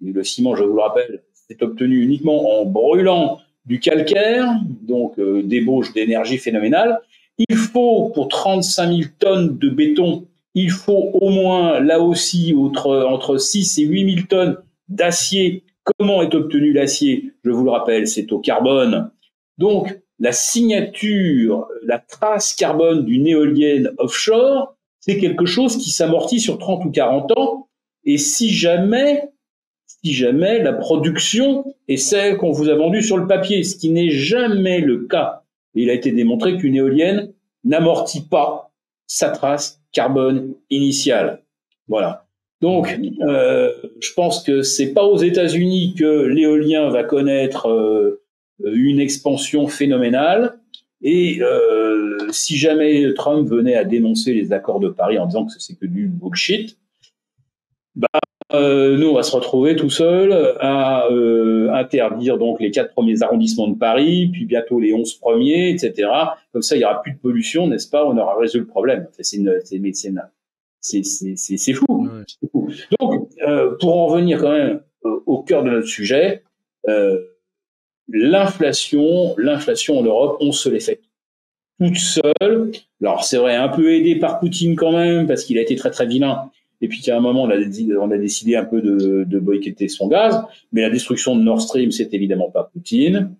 Et le ciment, je vous le rappelle, c'est obtenu uniquement en brûlant du calcaire, donc débauche d'énergie phénoménale. Il faut, pour 35 000 tonnes de béton, il faut au moins, là aussi, entre 6 et 8 000 tonnes d'acier. Comment est obtenu l'acier? Je vous le rappelle, c'est au carbone. Donc, la signature, la trace carbone d'une éolienne offshore, c'est quelque chose qui s'amortit sur 30 ou 40 ans. Et si jamais la production est celle qu'on vous a vendue sur le papier, ce qui n'est jamais le cas. Et il a été démontré qu'une éolienne n'amortit pas sa trace carbone initiale. Voilà. Donc, je pense que c'est pas aux États-Unis que l'éolien va connaître une expansion phénoménale. Et si jamais Trump venait à dénoncer les accords de Paris en disant que c'est que du bullshit, nous, on va se retrouver tout seul à interdire donc les 4 premiers arrondissements de Paris, puis bientôt les 11 premiers, etc. Comme ça, il y aura plus de pollution, n'est-ce pas? On aura résolu le problème. C'est fou. Ouais. Fou. Donc, pour en revenir quand même au cœur de notre sujet, l'inflation en Europe, on se l'est faite toute seule. Alors, c'est vrai, un peu aidé par Poutine quand même, parce qu'il a été très très vilain. Et puis qu'à un moment, on a décidé un peu de boycotter son gaz. Mais la destruction de Nord Stream, c'est évidemment pas Poutine.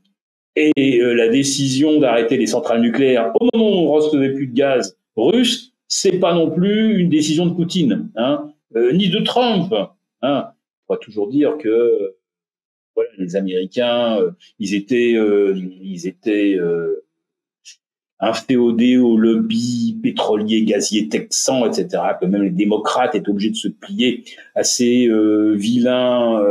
Et la décision d'arrêter les centrales nucléaires au moment où on recevait plus de gaz russe, c'est pas non plus une décision de Poutine, hein, ni de Trump. Hein. On va toujours dire que voilà, les Américains, ils étaient inféodés au lobby pétrolier, gazier texan, etc., que même les démocrates étaient obligés de se plier à ces vilains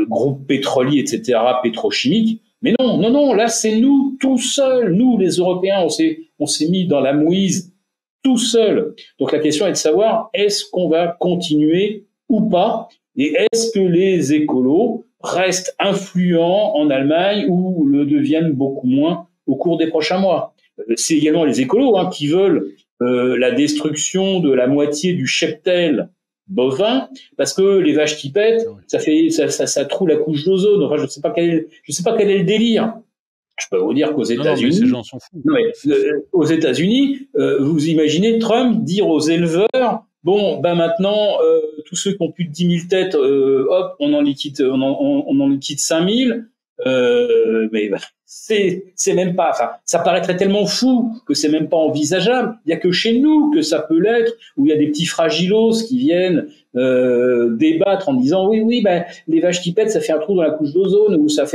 groupes pétroliers, etc., pétrochimiques. Mais non, non, non, là c'est nous tout seuls, nous les Européens, on s'est mis dans la mouise tout seul. Donc la question est de savoir est-ce qu'on va continuer ou pas, et est-ce que les écolos restent influents en Allemagne ou le deviennent beaucoup moins au cours des prochains mois. C'est également les écolos qui veulent la destruction de la moitié du cheptel bovin, parce que les vaches qui pètent, ça troue la couche d'ozone. Enfin, je sais pas quel est le délire. Je peux vous dire qu'aux mais ces États-Unis, gens sont fous. aux États-Unis, vous imaginez Trump dire aux éleveurs, bon, ben maintenant, tous ceux qui ont plus de 10 000 têtes, hop, on en liquide 5 000. Mais c'est même pas. Enfin, ça paraîtrait tellement fou que c'est même pas envisageable. Il y a que chez nous que ça peut l'être, où il y a des petits fragilos qui viennent débattre en disant oui, ben les vaches qui pètent, ça fait un trou dans la couche d'ozone, ou ça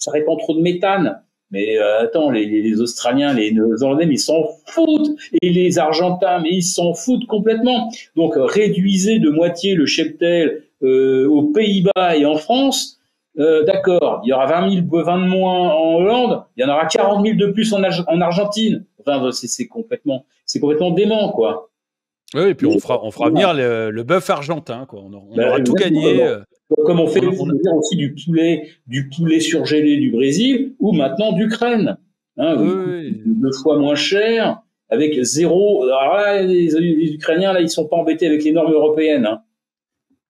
répand trop de méthane. Mais attends, les Australiens, les Néo-Zélandais, ils s'en foutent. Et les Argentins, mais ils s'en foutent complètement. Donc réduisez de moitié le cheptel aux Pays-Bas et en France. D'accord, il y aura 20 000 bovins de moins en Hollande, il y en aura 40 000 de plus en Argentine. Enfin, c'est complètement dément, quoi. Oui, et puis on fera venir le bœuf argentin, quoi. On aura tout gagné. Comme on fait aussi du poulet surgelé du Brésil ou maintenant d'Ukraine. Oui. 2 fois moins cher, avec zéro. Alors là, les Ukrainiens, là, ils sont pas embêtés avec les normes européennes.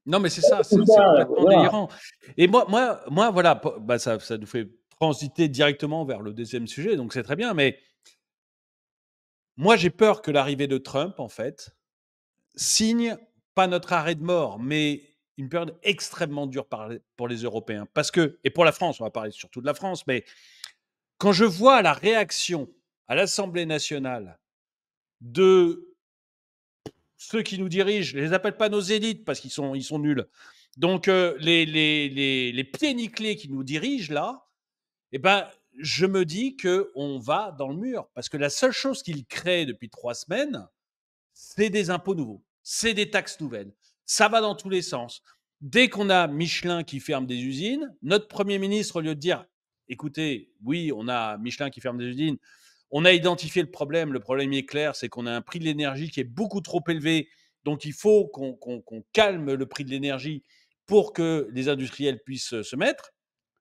Non, mais c'est ça, c'est complètement délirant. Et moi, voilà, bah, ça nous fait transiter directement vers le deuxième sujet, donc c'est très bien. Mais moi, j'ai peur que l'arrivée de Trump, en fait, signe pas notre arrêt de mort, mais une période extrêmement dure pour les Européens. Parce que, et pour la France, on va parler surtout de la France, mais quand je vois la réaction à l'Assemblée nationale de ceux qui nous dirigent, je les appelle pas nos élites parce qu'ils sont nuls. Donc les pieds nickelés qui nous dirigent là, eh ben je me dis que on va dans le mur parce que la seule chose qu'ils créent depuis 3 semaines, c'est des impôts nouveaux, c'est des taxes nouvelles. Ça va dans tous les sens. Dès qu'on a Michelin qui ferme des usines, notre Premier ministre, au lieu de dire, écoutez, oui, on a Michelin qui ferme des usines, on a identifié le problème. Le problème est clair, c'est qu'on a un prix de l'énergie qui est beaucoup trop élevé. Donc, il faut qu'on calme le prix de l'énergie pour que les industriels puissent se mettre.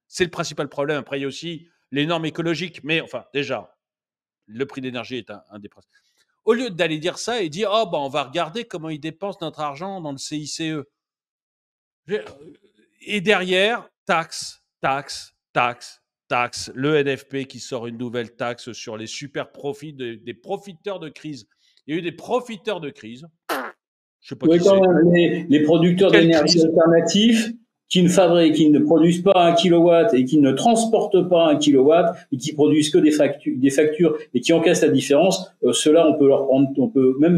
C'est le principal problème. Après, il y a aussi les normes écologiques. Mais enfin, déjà, le prix de l'énergie est un des principaux. Au lieu d'aller dire ça et dire, oh, ben, on va regarder comment ils dépensent notre argent dans le CICE. Et derrière, taxe, taxe, taxe, taxe. Le NFP qui sort une nouvelle taxe sur les super profits des profiteurs de crise. Il y a eu des profiteurs de crise. Je sais pas qui c'est. Les producteurs d'énergie alternatifs qui ne produisent pas 1 kilowatt et qui ne transportent pas 1 kilowatt et qui produisent que des factures et qui encaissent la différence, ceux-là, on peut leur prendre,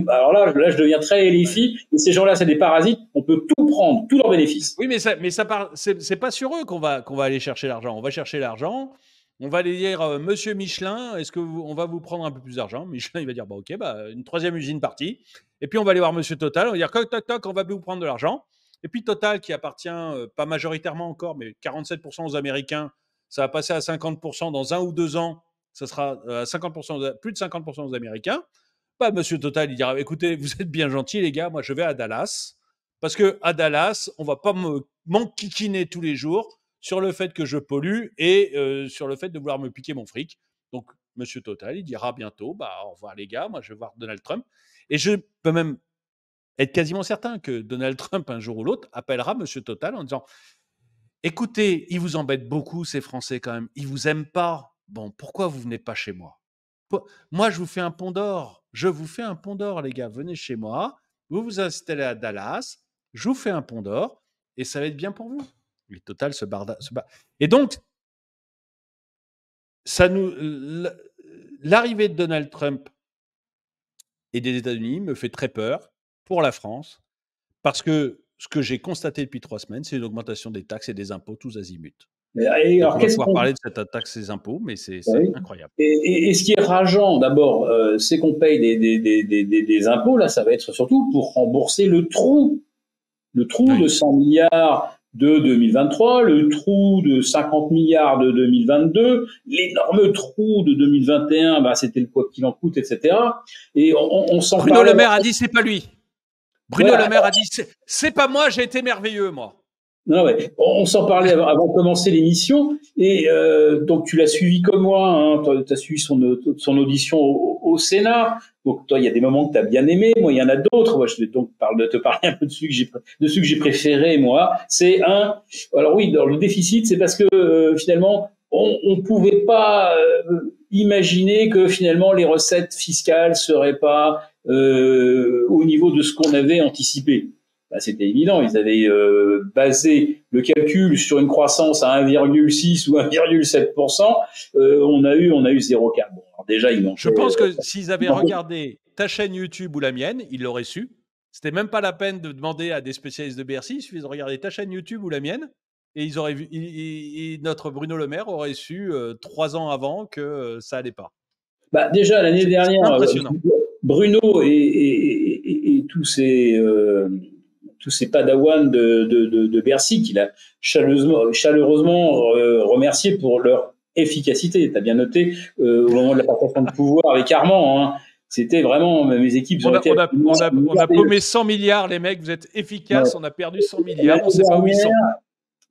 alors là, je deviens très LFI, et ces gens-là, c'est des parasites, on peut tout prendre, tous leurs bénéfices. Oui, mais c'est pas sur eux qu'on va aller chercher l'argent. On va chercher l'argent. On va aller dire, Monsieur Michelin, est-ce on va vous prendre un peu plus d'argent? Michelin, il va dire, bah, ok, bah, une 3e usine partie. Et puis, on va aller voir Monsieur Total. On va dire, toc, toc, toc, on va vous prendre de l'argent. Et puis, Total, qui appartient, pas majoritairement encore, mais 47% aux Américains, ça va passer à 50% dans 1 ou 2 ans. Ça sera à 50%, plus de 50% aux Américains. Bah, Monsieur Total, il dira, écoutez, vous êtes bien gentils, les gars, moi, je vais à Dallas. Parce que à Dallas, on va pas m'enquiquiner tous les jours sur le fait que je pollue et sur le fait de vouloir me piquer mon fric. Donc, Monsieur Total, il dira bientôt, bah, au revoir les gars, moi je vais voir Donald Trump. Et je peux même être quasiment certain que Donald Trump, un jour ou l'autre, appellera Monsieur Total en disant, écoutez, ils vous embêtent beaucoup, ces Français quand même, ils vous aiment pas. Bon, pourquoi vous venez pas chez moi? Moi, je vous fais un pont d'or. Je vous fais un pont d'or, les gars. Venez chez moi. Vous vous installez à Dallas. Je vous fais un pont d'or et ça va être bien pour vous. Et Total se barda. Et donc, l'arrivée de Donald Trump et des États-Unis me fait très peur pour la France parce que ce que j'ai constaté depuis 3 semaines, c'est une augmentation des taxes et des impôts tous azimuts. Et Donc alors, on va pouvoir parler de cette taxe et des impôts, mais c'est oui. incroyable. Et ce qui est rageant, d'abord, c'est qu'on paye des impôts. Là, ça va être surtout pour rembourser le trou Oui. de 100 milliards de 2023, le trou de 50 milliards de 2022, l'énorme trou de 2021, bah, c'était le quoi qu'il en coûte, etc. Et on s'en Bruno parlait. Le Maire a dit c'est pas lui. Bruno Voilà. Le Maire a dit c'est pas moi, j'ai été merveilleux moi. Non, ouais. On s'en parlait avant de commencer l'émission, et donc tu l'as suivi comme moi, hein, tu as suivi son audition au Sénat, donc toi il y a des moments que tu as bien aimé, moi il y en a d'autres, moi je vais donc te parler un peu de celui que j'ai préféré, moi, c'est alors oui, dans le déficit, c'est parce que finalement on pouvait pas imaginer que finalement les recettes fiscales seraient pas au niveau de ce qu'on avait anticipé. Bah, c'était évident, ils avaient basé le calcul sur une croissance à 1,6 ou 1,7%. On a eu 0,4. Bon, alors déjà, Je pense que s'ils avaient regardé ta chaîne YouTube ou la mienne, ils l'auraient su. C'était même pas la peine de demander à des spécialistes de Bercy, il suffit de regarder ta chaîne YouTube ou la mienne, et ils auraient vu. Notre Bruno Le Maire aurait su 3 ans avant que ça allait pas. Bah, déjà, l'année C'est dernière, impressionnant. Bruno et tous ces padawans de Bercy qu'il a chaleureusement remercié pour leur efficacité. Tu as bien noté au moment de la passation de pouvoir avec Armand. Hein, c'était vraiment, mes équipes ont été... On a paumé 100 milliards, les mecs, vous êtes efficaces, on a perdu 100 milliards, on ne sait pas où ils sont.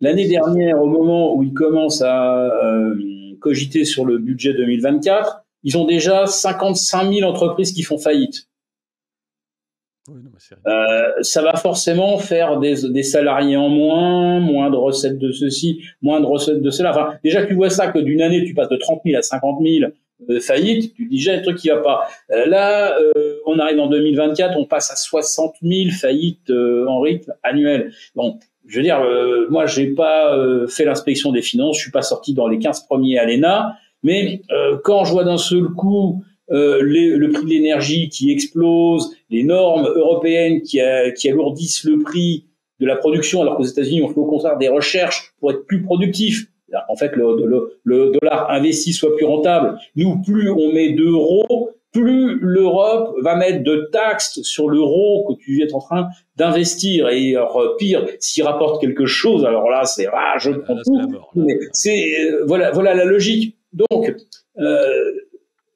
L'année dernière, au moment où ils commencent à cogiter sur le budget 2024, ils ont déjà 55 000 entreprises qui font faillite. Oui, non, ça va forcément faire des salariés en moins de recettes de ceci, moins de recettes de cela. Enfin, déjà, tu vois ça que d'une année, tu passes de 30 000 à 50 000 faillites, tu dis déjà un truc qui va pas. Là, on arrive en 2024, on passe à 60 000 faillites en rythme annuel. Bon, je veux dire, moi, j'ai pas fait l'inspection des finances, je suis pas sorti dans les 15 premiers à l'ENA, mais quand je vois d'un seul coup le prix de l'énergie qui explose, les normes européennes qui alourdissent le prix de la production, alors qu'aux États-Unis, on fait au contraire des recherches pour être plus productifs. En fait, le dollar investi soit plus rentable. Nous, plus on met d'euros, plus l'Europe va mettre de taxes sur l'euro que tu es en train d'investir. Et alors, pire, s'il rapporte quelque chose, alors là, c'est je prends tout. Mais c'est voilà la logique. Donc,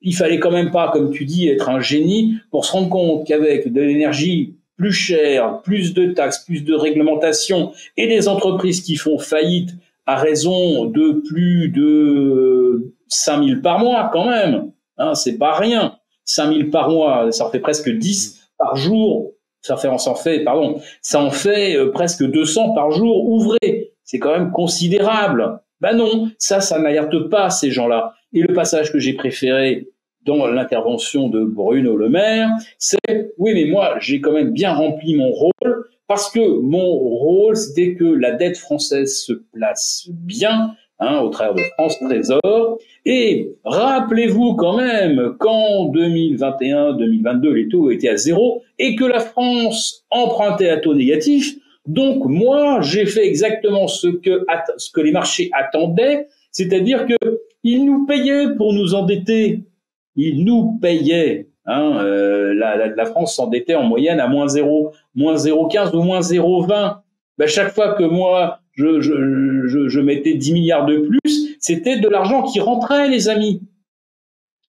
il fallait quand même pas, comme tu dis, être un génie pour se rendre compte qu'avec de l'énergie plus chère, plus de taxes, plus de réglementation et des entreprises qui font faillite à raison de plus de 5 000 par mois quand même, hein, c'est pas rien. 5 000 par mois, ça en fait presque 10 par jour. Ça en fait presque 200 par jour ouvrés. C'est quand même considérable. Ben non, ça n'alerte pas ces gens-là. Et le passage que j'ai préféré dans l'intervention de Bruno Le Maire, c'est oui, mais moi, j'ai quand même bien rempli mon rôle parce que mon rôle, c'était que la dette française se place bien, hein, au travers de France Trésor. Et rappelez-vous quand même qu'en 2021-2022, les taux étaient à zéro et que la France empruntait à taux négatif. Donc moi, j'ai fait exactement ce que les marchés attendaient, c'est-à-dire que ils nous payaient pour nous endetter. Ils nous payaient. Hein, la France s'endettait en moyenne à moins 0,15 ou moins 0,20. Ben, chaque fois que moi, je mettais 10 milliards de plus, c'était de l'argent qui rentrait, les amis.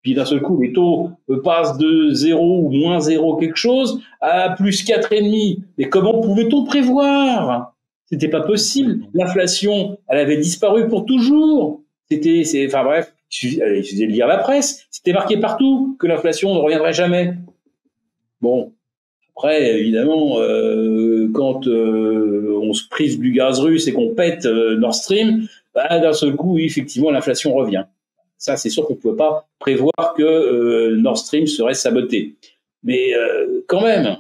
Puis d'un seul coup, les taux passent de 0 ou moins 0 quelque chose à plus 4,5. Mais comment pouvait-on prévoir? C'était pas possible. L'inflation, elle avait disparu pour toujours. Enfin bref, il suffisait de lire la presse. C'était marqué partout que l'inflation ne reviendrait jamais. Bon, après, évidemment, quand on se prive du gaz russe et qu'on pète Nord Stream, bah, d'un seul coup, oui, effectivement, l'inflation revient. Ça, c'est sûr qu'on ne pouvait pas prévoir que Nord Stream serait saboté. Mais quand même,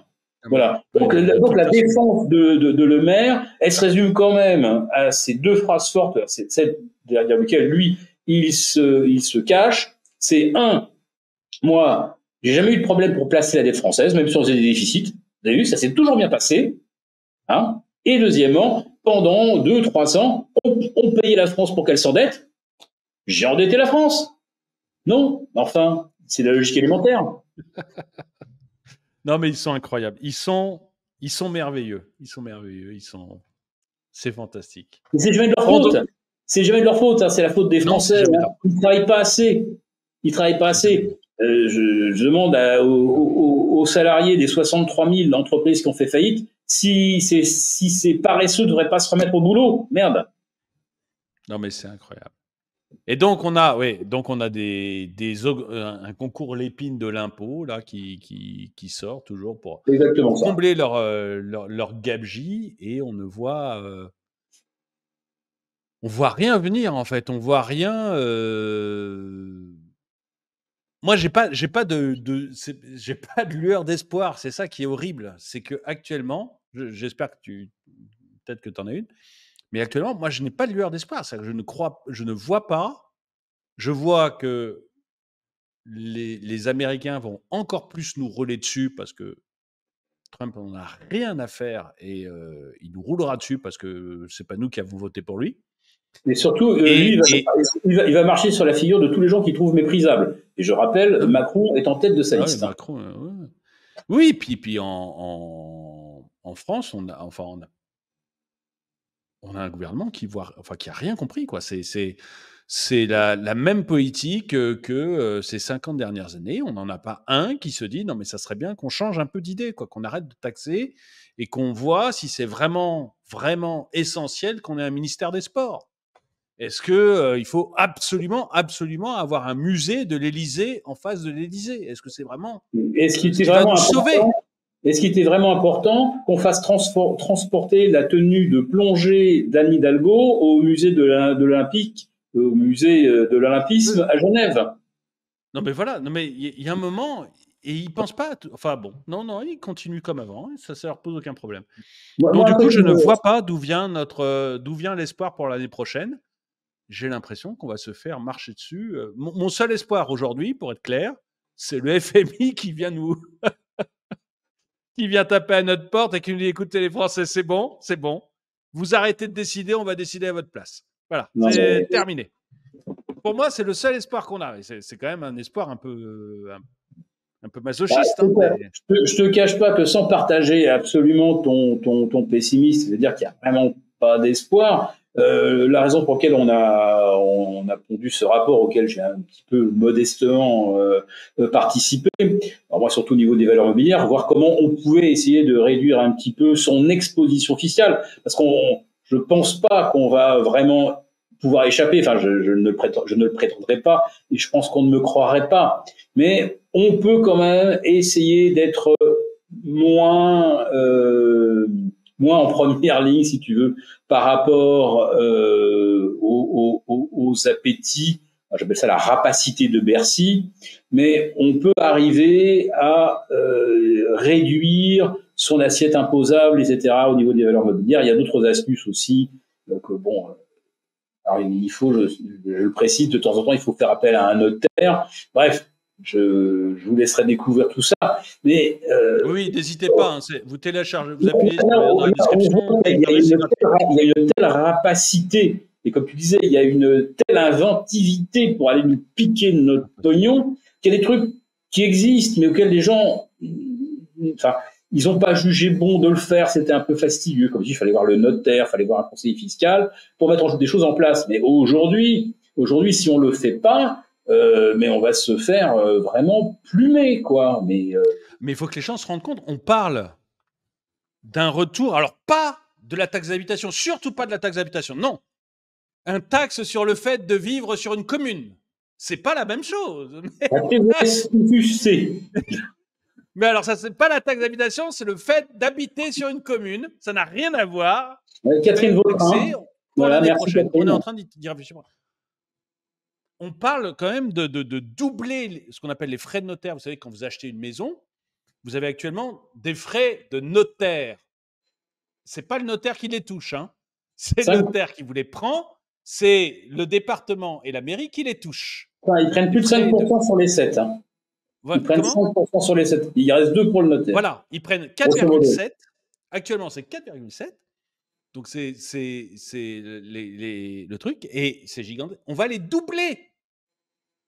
voilà. Donc la défense de Le Maire, elle se résume quand même à ces deux phrases fortes, c'est celle derrière laquelle lui, il se cache. C'est moi, j'ai jamais eu de problème pour placer la dette française, même si on faisait des déficits. Vous avez vu, ça s'est toujours bien passé. Hein, Et deuxièmement, pendant 2-3 ans, on payait la France pour qu'elle s'endette. J'ai endetté la France. Non, enfin, c'est la logique élémentaire. Non, mais ils sont incroyables. Ils sont merveilleux. C'est fantastique. Et c'est jamais de leur faute. C'est jamais de leur faute. Hein. C'est la faute des Français. Ils ne travaillent pas assez. Je demande aux salariés des 63 000 entreprises qui ont fait faillite si ces paresseux ne devraient pas se remettre au boulot. Merde. Non, mais c'est incroyable. Et donc on a un concours l'épine de l'impôt là qui sort toujours pour combler leur gabegie, et on voit rien venir en fait, on voit rien. Moi j'ai pas de lueur d'espoir, c'est ça qui est horrible, c'est que actuellement, j'espère que peut-être que tu en as une. Mais actuellement, moi, je n'ai pas de lueur d'espoir. Je ne vois pas. Je vois que les Américains vont encore plus nous rouler dessus parce que Trump n'en a rien à faire, et il nous roulera dessus parce que c'est pas nous qui avons voté pour lui. Mais surtout, lui, il va marcher sur la figure de tous les gens qu'il trouve méprisables. Et je rappelle, Macron est en tête de sa liste. Macron, oui, puis en France, on a un gouvernement qui a rien compris, quoi. C'est la même politique que ces 50 dernières années. On n'en a pas un qui se dit non, mais ça serait bien qu'on change un peu d'idée, quoi, qu'on arrête de taxer et qu'on voit si c'est vraiment, vraiment essentiel qu'on ait un ministère des Sports. Est-ce qu'il faut absolument avoir un musée de l'Élysée en face de l'Élysée? Est-ce que c'est vraiment ce qui va nous sauver? Est-ce qu'il était vraiment important qu'on fasse transporter la tenue de plongée d'Anne Hidalgo au musée de l'Olympisme à Genève? Non, mais voilà. Non, mais il y a un moment, et ils pensent pas. Enfin bon, non, ils continuent comme avant. Ça leur pose aucun problème. Donc du coup, je ne vois pas d'où vient l'espoir pour l'année prochaine. J'ai l'impression qu'on va se faire marcher dessus. Mon seul espoir aujourd'hui, pour être clair, c'est le FMI qui vient qui vient taper à notre porte et qui nous dit écoutez les Français, c'est bon. Vous arrêtez de décider, on va décider à votre place. Voilà, c'est terminé. Pour moi, c'est le seul espoir qu'on a. C'est quand même un espoir un peu masochiste. Je te cache pas que sans partager absolument ton pessimisme, c'est-à-dire qu'il n'y a vraiment pas d'espoir. La raison pour laquelle on a pondu ce rapport auquel j'ai un petit peu modestement participé, alors moi surtout au niveau des valeurs mobilières, voir comment on pouvait essayer de réduire un petit peu son exposition fiscale, parce je pense pas qu'on va vraiment pouvoir échapper, enfin je ne le prétendrai pas, et je pense qu'on ne me croirait pas, mais on peut quand même essayer d'être moins en première ligne, si tu veux, par rapport aux appétits. J'appelle ça la rapacité de Bercy, mais on peut arriver à réduire son assiette imposable, etc. au niveau des valeurs mobilières. Il y a d'autres astuces aussi. Donc bon, alors il faut, je le précise, de temps en temps, il faut faire appel à un notaire. Bref. Je vous laisserai découvrir tout ça. Mais oui, n'hésitez pas. Vous téléchargez, vous appuyez dans la description. Il y a une telle rapacité, et comme tu disais, il y a une telle inventivité pour aller nous piquer notre pognon, qu'il y a des trucs qui existent, mais auxquels les gens, ils n'ont pas jugé bon de le faire. C'était un peu fastidieux. Comme je dis, il fallait voir le notaire, il fallait voir un conseiller fiscal pour mettre des choses en place. Mais aujourd'hui, si on le fait pas, mais on va se faire vraiment plumer, quoi. Mais il faut que les gens se rendent compte. On parle d'un retour, alors pas de la taxe d'habitation, surtout pas de la taxe d'habitation. Non, un taxe sur le fait de vivre sur une commune. C'est pas la même chose. Mais alors, ça, c'est pas la taxe d'habitation, c'est le fait d'habiter sur une commune. Ça n'a rien à voir. Catherine Vautrin. Voilà, l'année prochaine. On est en train d'y réfléchir. On parle quand même de doubler ce qu'on appelle les frais de notaire. Vous savez, quand vous achetez une maison, vous avez actuellement des frais de notaire. C'est pas le notaire qui les touche, hein. C'est le notaire qui vous les prend. C'est le département et la mairie qui les touchent. Ils prennent plus de 5% sur les 7. Hein. Ils prennent 5% sur les 7. Il reste 2 pour le notaire. Voilà, ils prennent 4,7. Actuellement, c'est 4,7. Donc c'est le truc et c'est gigantesque. On va les doubler.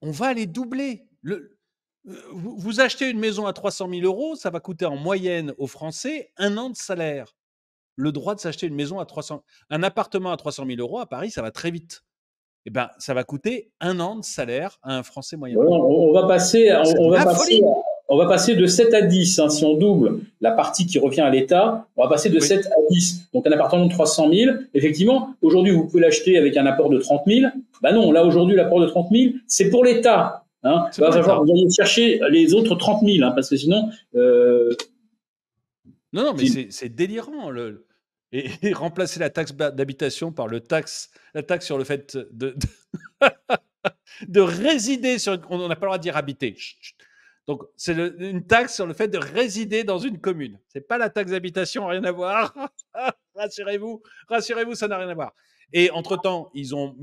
On va les doubler. Vous achetez une maison à 300 000 euros, ça va coûter en moyenne aux Français 1 an de salaire. Le droit de s'acheter une maison à 300, un appartement à 300 000 euros à Paris, ça va très vite. Eh ben, ça va coûter 1 an de salaire à un Français moyen. Voilà, on va passer, C'est de la folie. on va passer de 7 à 10. Hein, si on double la partie qui revient à l'État, on va passer de Oui. 7 à 10. Donc un appartement de 300 000, effectivement, aujourd'hui vous pouvez l'acheter avec un apport de 30 000. Ben non, là aujourd'hui l'apport de 30 000, c'est pour l'État. Hein. Il va falloir que vous alliez chercher les autres 30 000, hein, parce que sinon... Non, mais c'est délirant. Et remplacer la taxe d'habitation par la taxe sur le fait de résider sur... On n'a pas le droit de dire habiter. Chut, chut. Donc, c'est une taxe sur le fait de résider dans une commune. C'est pas la taxe d'habitation, rien à voir. Rassurez-vous, ça n'a rien à voir. Et entre-temps, ils ont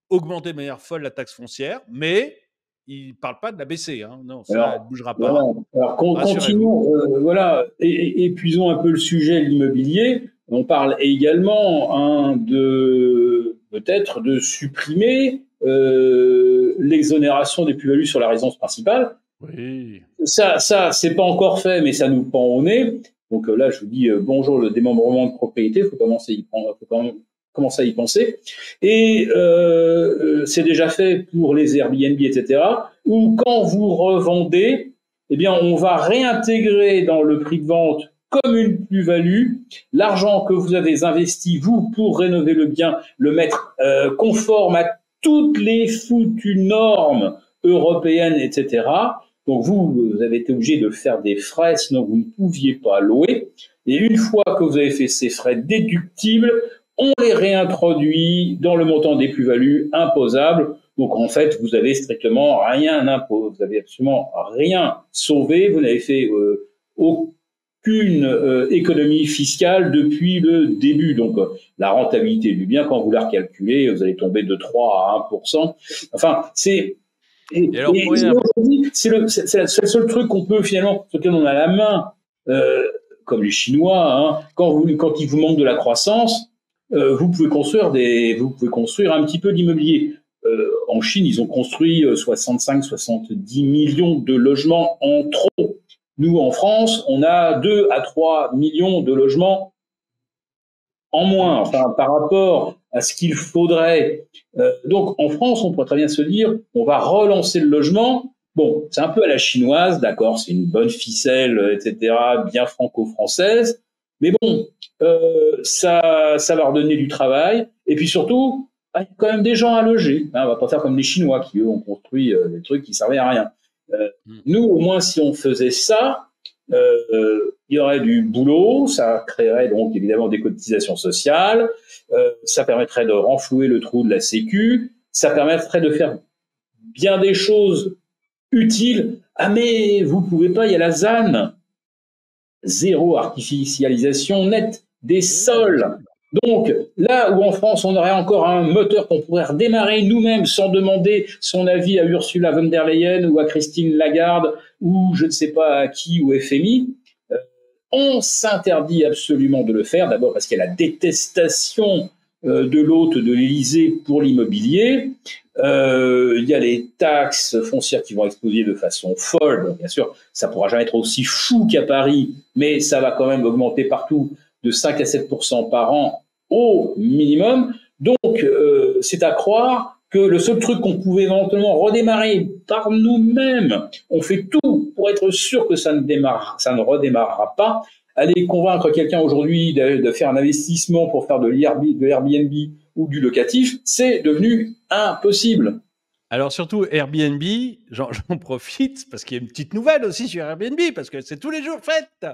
augmenté de manière folle la taxe foncière, mais ils ne parlent pas de la baisser. Hein. Non, ça ne bougera pas. Voilà. Alors, continuons, voilà, épuisons un peu le sujet de l'immobilier. On parle également peut-être de supprimer l'exonération des plus-values sur la résidence principale. Oui. Ça, c'est pas encore fait, mais ça nous pend au nez. Donc là, je vous dis bonjour le démembrement de propriété. Faut commencer à y penser. Et c'est déjà fait pour les Airbnb, etc. Où quand vous revendez, eh bien, on va réintégrer dans le prix de vente comme une plus-value l'argent que vous avez investi, vous, pour rénover le bien, le mettre conforme à toutes les foutues normes européennes, etc. Donc vous avez été obligé de faire des frais, sinon vous ne pouviez pas louer. Et une fois que vous avez fait ces frais déductibles, on les réintroduit dans le montant des plus-values imposables. Donc en fait, vous avez strictement rien imposé, vous avez absolument rien sauvé, vous n'avez fait aucune économie fiscale depuis le début. Donc la rentabilité du bien, quand vous la recalculez, vous allez tomber de 3 à 1%. Enfin, c'est... c'est le seul truc qu'on peut finalement, sur lequel on a la main, comme les Chinois, hein, quand il vous manque de la croissance, vous pouvez construire un petit peu d'immobilier. En Chine, ils ont construit 65-70 millions de logements en trop. Nous, en France, on a 2 à 3 millions de logements en moins, enfin, par rapport à ce qu'il faudrait. Donc, en France, on pourrait très bien se dire, on va relancer le logement. Bon, c'est un peu à la chinoise, d'accord, c'est une bonne ficelle, etc., bien franco-française. Mais bon, ça va redonner du travail. Et puis surtout, il y a quand même des gens à loger. Hein, on va pas faire comme les Chinois qui, eux, ont construit des trucs qui servaient à rien. Nous, au moins, si on faisait ça, il y aurait du boulot, ça créerait donc évidemment des cotisations sociales, ça permettrait de renflouer le trou de la Sécu, ça permettrait de faire bien des choses utiles. Ah mais vous pouvez pas, il y a la ZAN, zéro artificialisation nette des sols. Donc là où en France on aurait encore un moteur qu'on pourrait redémarrer nous-mêmes sans demander son avis à Ursula von der Leyen ou à Christine Lagarde ou je ne sais pas à qui ou FMI, on s'interdit absolument de le faire, d'abord parce qu'il y a la détestation de l'hôte de l'Élysée pour l'immobilier, il y a les taxes foncières qui vont exploser de façon folle. Bon, bien sûr, ça ne pourra jamais être aussi fou qu'à Paris, mais ça va quand même augmenter partout de 5 à 7% par an au minimum. Donc, c'est à croire que le seul truc qu'on pouvait éventuellement redémarrer par nous-mêmes, on fait tout pour être sûr que ça ne redémarrera pas. Aller convaincre quelqu'un aujourd'hui de faire un investissement pour faire de l'Airbnb ou du locatif, c'est devenu impossible. Alors surtout Airbnb, j'en profite parce qu'il y a une petite nouvelle aussi sur Airbnb, parce que c'est tous les jours fête.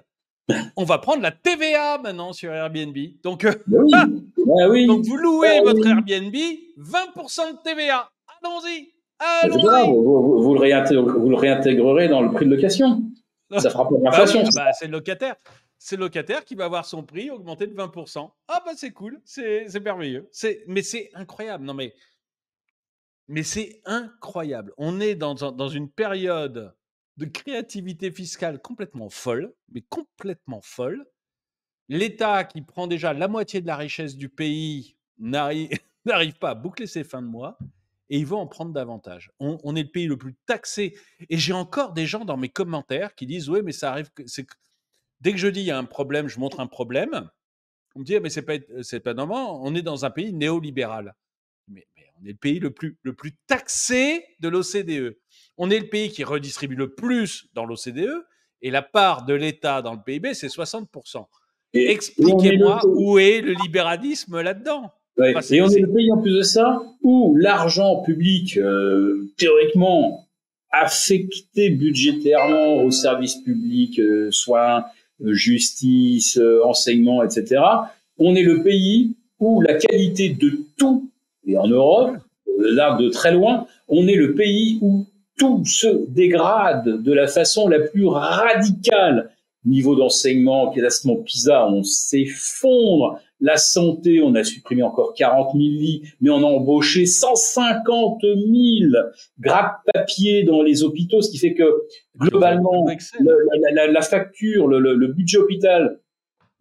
On va prendre la TVA maintenant sur Airbnb. Donc, oui. Donc vous louez votre Airbnb, 20% de TVA. Allons-y. Vous le réintégrerez dans le prix de location. Ça fera pas l'inflation. C'est le locataire. C'est le locataire qui va voir son prix augmenter de 20%. Ah bah c'est cool, c'est merveilleux. Mais c'est incroyable. Non mais c'est incroyable. On est dans une période de créativité fiscale complètement folle, mais complètement folle. l'État qui prend déjà la moitié de la richesse du pays n'arrive n'arrive pas à boucler ses fins de mois et il va en prendre davantage. On est le pays le plus taxé et j'ai encore des gens dans mes commentaires qui disent: «Ouais, mais ça arrive que c'est que» dès que je dis: «Il y a un problème», je montre un problème, on me dit: «Ah mais c'est pas normal, on est dans un pays néolibéral». Mais on est le pays le plus taxé de l'OCDE. On est le pays qui redistribue le plus dans l'OCDE et la part de l'État dans le PIB, c'est 60%. Et on est le Expliquez-moi pays. où est le libéralisme là-dedans. Enfin, Ouais. Et on est le pays en plus de ça où l'argent public, théoriquement affecté budgétairement aux services publics, soins, justice, enseignement, etc. On est le pays où la qualité de tout, et en Europe, là de très loin, on est le pays où tout se dégrade de la façon la plus radicale. Niveau d'enseignement, classement PISA, on s'effondre. La santé, on a supprimé encore 40 000 lits, mais on a embauché 150 000 gratte-papier dans les hôpitaux, ce qui fait que globalement, la facture, le budget hôpital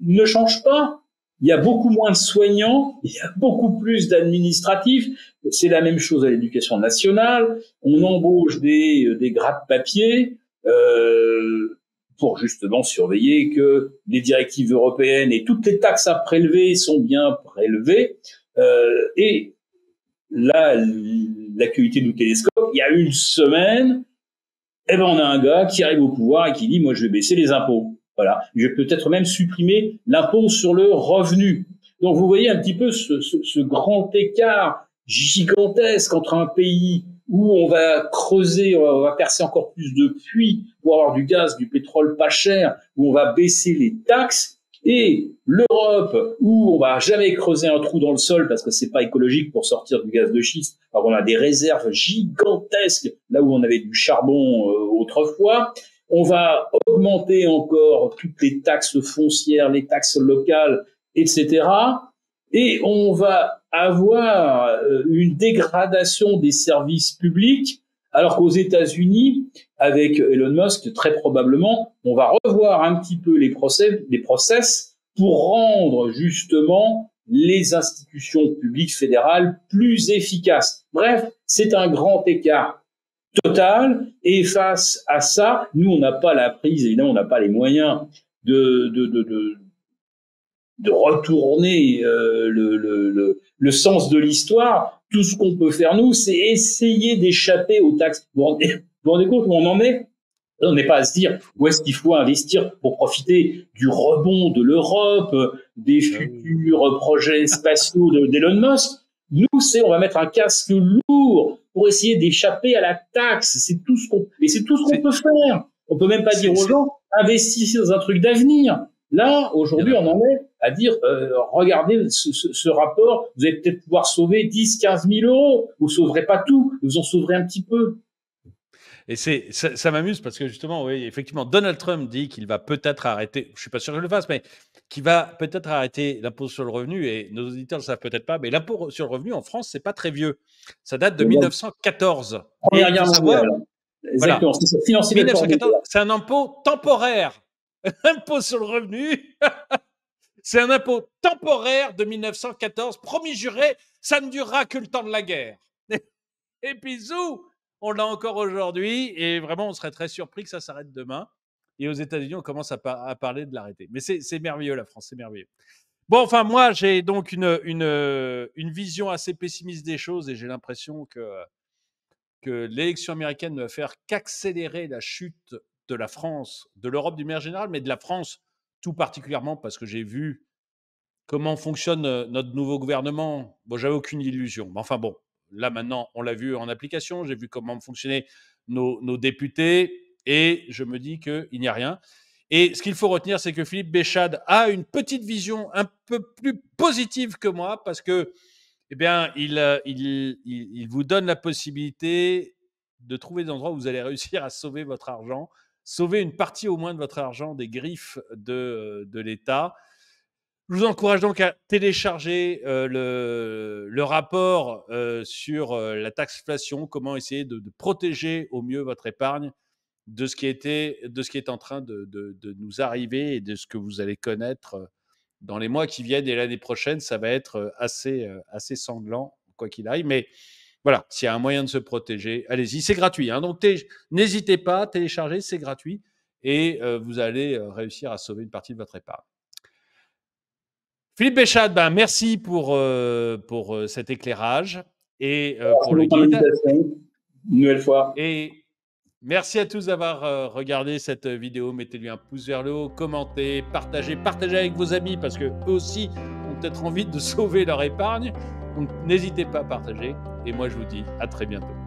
ne change pas. Il y a beaucoup moins de soignants, il y a beaucoup plus d'administratifs. C'est la même chose à l'éducation nationale. On embauche des gratte-papier pour justement surveiller que les directives européennes et toutes les taxes à prélever sont bien prélevées. Et là, l'actualité nous télescope. Il y a une semaine, eh ben on a un gars qui arrive au pouvoir et qui dit: moi, je vais baisser les impôts. Voilà. Je vais peut-être même supprimer l'impôt sur le revenu. Donc, vous voyez un petit peu ce grand écart gigantesque entre un pays où on va creuser, on va percer encore plus de puits pour avoir du gaz, du pétrole pas cher, où on va baisser les taxes, et l'Europe où on va jamais creuser un trou dans le sol parce que c'est pas écologique pour sortir du gaz de schiste. Alors on a des réserves gigantesques là où on avait du charbon autrefois. On va augmenter encore toutes les taxes foncières, les taxes locales, etc. Et on va avoir une dégradation des services publics, alors qu'aux États-Unis, avec Elon Musk, très probablement, on va revoir un petit peu les process pour rendre justement les institutions publiques fédérales plus efficaces. Bref, c'est un grand écart total. Et face à ça, nous, on n'a pas la prise, évidemment, on n'a pas les moyens de retourner le sens de l'histoire. Tout ce qu'on peut faire, nous, c'est essayer d'échapper aux taxes. Vous vous rendez compte où on en est? On n'est pas à se dire où est-ce qu'il faut investir pour profiter du rebond de l'Europe, des futurs projets spatiaux d'Elon Musk. Nous, on va mettre un casque lourd pour essayer d'échapper à la taxe. C'est tout ce qu'on peut faire. On peut même pas dire aux gens, investissez dans un truc d'avenir. Là, aujourd'hui, on en est à dire, regardez ce rapport, vous allez peut-être pouvoir sauver 10, 15 000 euros. Vous sauverez pas tout, vous en sauverez un petit peu. Et ça m'amuse parce que justement, oui, effectivement, Donald Trump dit qu'il va peut-être arrêter, je suis pas sûr que je le fasse, mais qu'il va peut-être arrêter l'impôt sur le revenu, et nos auditeurs ne le savent peut-être pas, mais l'impôt sur le revenu en France, c'est pas très vieux. Ça date de 1914. Première guerre mondiale. Exactement, voilà, c'est financer 1914, c'est un impôt temporaire. L'impôt sur le revenu, c'est un impôt temporaire de 1914, promis juré, ça ne durera que le temps de la guerre. Et puis zou, on l'a encore aujourd'hui, et vraiment, on serait très surpris que ça s'arrête demain. Et aux États-Unis, on commence à parler de l'arrêter. Mais c'est merveilleux, la France, c'est merveilleux. Bon, enfin, moi, j'ai donc une vision assez pessimiste des choses, et j'ai l'impression que l'élection américaine ne va faire qu'accélérer la chute de la France, de l'Europe d'une manière générale, mais de la France tout particulièrement, parce que j'ai vu comment fonctionne notre nouveau gouvernement. Bon, j'avais aucune illusion. Mais enfin bon, là maintenant, on l'a vu en application. J'ai vu comment fonctionnaient nos députés, et je me dis qu'il n'y a rien. Et ce qu'il faut retenir, c'est que Philippe Béchade a une petite vision un peu plus positive que moi, parce que, eh bien, il vous donne la possibilité de trouver des endroits où vous allez réussir à sauver votre argent, sauver une partie au moins de votre argent des griffes de l'État. Je vous encourage donc à télécharger le rapport sur la taxation, comment essayer de protéger au mieux votre épargne de ce qui est en train de nous arriver et de ce que vous allez connaître dans les mois qui viennent et l'année prochaine, ça va être assez sanglant, quoi qu'il arrive. Mais voilà, s'il y a un moyen de se protéger, allez-y, c'est gratuit. Hein. Donc, n'hésitez pas, téléchargez, c'est gratuit et vous allez réussir à sauver une partie de votre épargne. Philippe Béchat, merci pour cet éclairage et pour le guide. Une nouvelle fois. Et merci à tous d'avoir regardé cette vidéo. Mettez-lui un pouce vers le haut, commentez, partagez avec vos amis parce qu'eux aussi ont peut-être envie de sauver leur épargne. Donc n'hésitez pas à partager. Et moi, je vous dis à très bientôt.